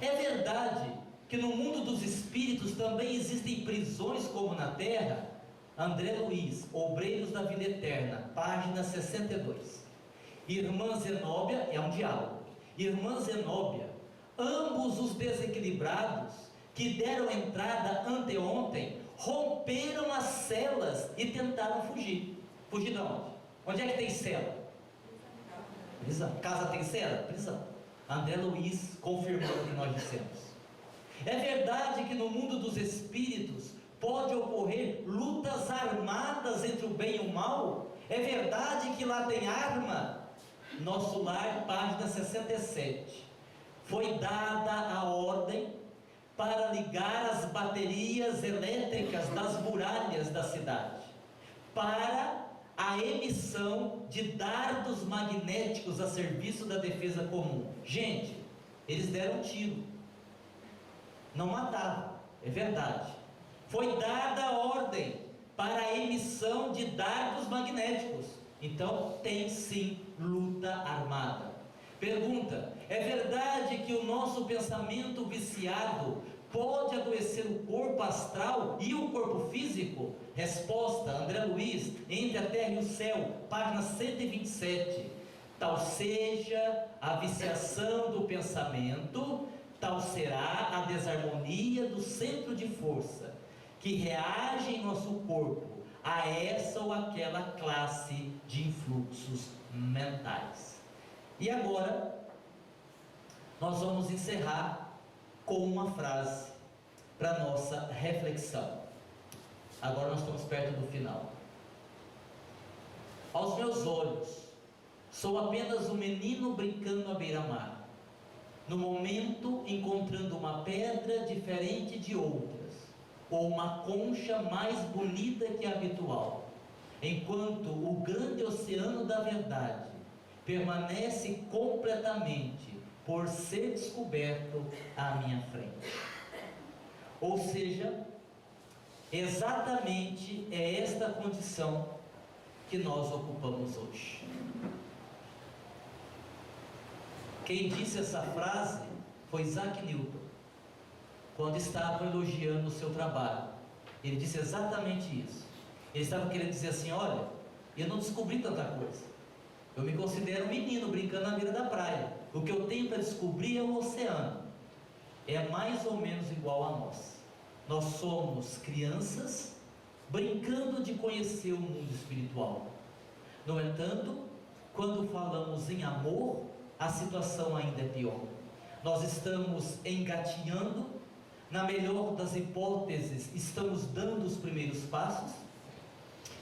É verdade que no mundo dos espíritos também existem prisões como na terra? André Luiz, Obreiros da Vida Eterna, página 62. Irmã Zenóbia, é um diálogo. Irmã Zenóbia, ambos os desequilibrados que deram entrada anteontem romperam as celas e tentaram fugir. Fugir de onde? Onde é que tem cela? Prisão. Casa tem cela? Prisão. André Luiz confirmou o que nós dissemos. É verdade que no mundo dos espíritos pode ocorrer lutas armadas entre o bem e o mal? É verdade que lá tem arma? Nosso Lar, página 67. Foi dada a ordem para ligar as baterias elétricas das muralhas da cidade, para a emissão de dardos magnéticos a serviço da defesa comum. Gente, eles deram tiro, não mataram, é verdade. Foi dada a ordem para a emissão de dardos magnéticos. Então tem sim luta armada. Pergunta: é verdade que o nosso pensamento viciado pode adoecer o corpo astral e o corpo físico? Resposta: André Luiz, Entre a Terra e o Céu, página 127. Tal seja a viciação do pensamento, tal será a desarmonia do centro de força, que reage em nosso corpo a essa ou aquela classe de influxos mentais. E agora, nós vamos encerrar com uma frase para nossa reflexão. Agora nós estamos perto do final. Aos meus olhos, sou apenas um menino brincando à beira-mar, no momento encontrando uma pedra diferente de outras, ou uma concha mais bonita que a habitual, enquanto o grande oceano da verdade permanece completamente por ser descoberto à minha frente. Ou seja, exatamente é esta condição que nós ocupamos hoje. Quem disse essa frase foi Isaac Newton, quando estava elogiando o seu trabalho. Ele disse exatamente isso. Ele estava querendo dizer assim: olha, eu não descobri tanta coisa, eu me considero um menino brincando na beira da praia. O que eu tenho para descobrir é o oceano. É mais ou menos igual a nós. Nós somos crianças brincando de conhecer o mundo espiritual. No entanto, quando falamos em amor, a situação ainda é pior. Nós estamos engatinhando, na melhor das hipóteses, estamos dando os primeiros passos,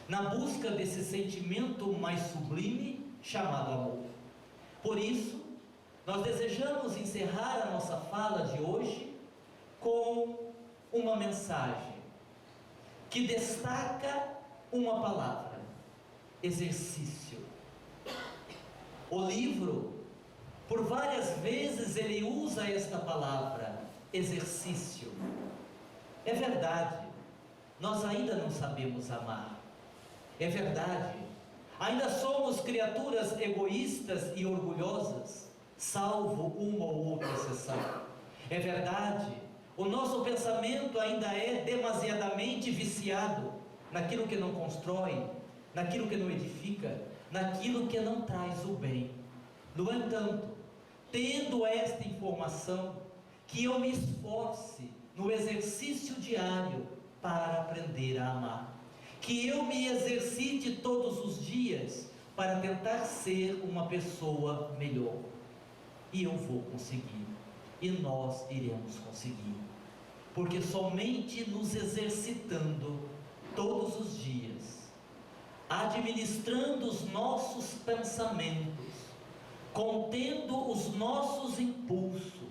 na busca desse sentimento mais sublime, chamado amor. Por isso, nós desejamos encerrar a nossa fala de hoje com uma mensagem que destaca uma palavra: exercício. O livro, por várias vezes, ele usa esta palavra, exercício. É verdade, nós ainda não sabemos amar. É verdade, ainda somos criaturas egoístas e orgulhosas, salvo uma ou outra exceção. É verdade, o nosso pensamento ainda é demasiadamente viciado naquilo que não constrói, naquilo que não edifica, naquilo que não traz o bem. No entanto, tendo esta informação, que eu me esforce no exercício diário para aprender a amar, que eu me exercite todos os dias para tentar ser uma pessoa melhor, e eu vou conseguir, e nós iremos conseguir, porque somente nos exercitando todos os dias, administrando os nossos pensamentos, contendo os nossos impulsos,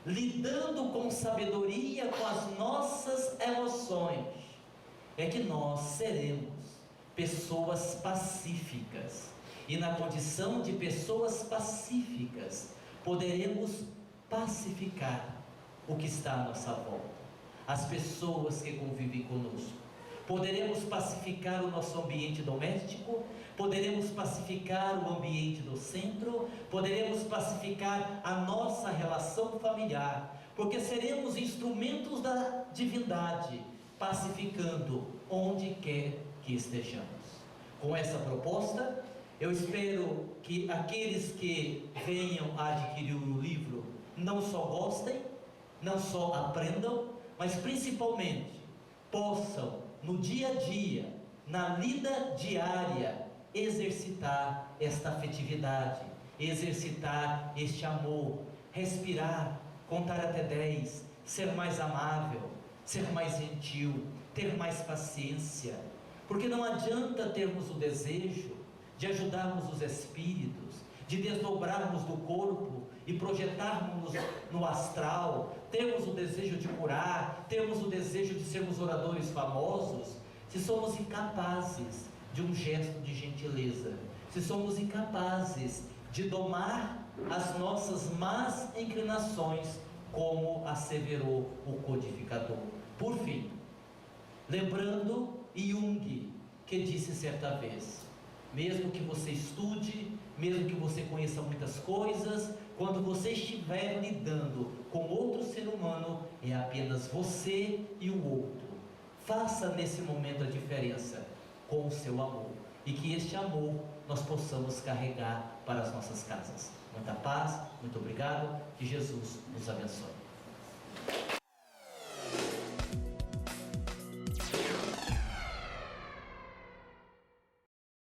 lidando com sabedoria com as nossas emoções, é que nós seremos pessoas pacíficas, e na condição de pessoas pacíficas poderemos pacificar o que está à nossa volta, as pessoas que convivem conosco, Poderemos pacificar o nosso ambiente doméstico, poderemos pacificar o ambiente do centro, poderemos pacificar a nossa relação familiar, porque seremos instrumentos da divindade, pacificando onde quer que estejamos. Com essa proposta, eu espero que aqueles que venham a adquirir o livro não só gostem, não só aprendam, mas principalmente possam, no dia a dia, na lida diária, exercitar esta afetividade, exercitar este amor, respirar, contar até 10, ser mais amável, ser mais gentil, ter mais paciência, porque não adianta termos o desejo de ajudarmos os espíritos, de desdobrarmos do corpo e projetarmos no astral, termos o desejo de curar, termos o desejo de sermos oradores famosos, se somos incapazes de um gesto de gentileza, se somos incapazes de domar as nossas más inclinações, como asseverou o codificador. Por fim, lembrando Jung, que disse certa vez: mesmo que você estude, mesmo que você conheça muitas coisas, quando você estiver lidando com outro ser humano, é apenas você e o outro. Faça nesse momento a diferença com o seu amor, e que este amor nós possamos carregar para as nossas casas. Muita paz, muito obrigado, que Jesus nos abençoe.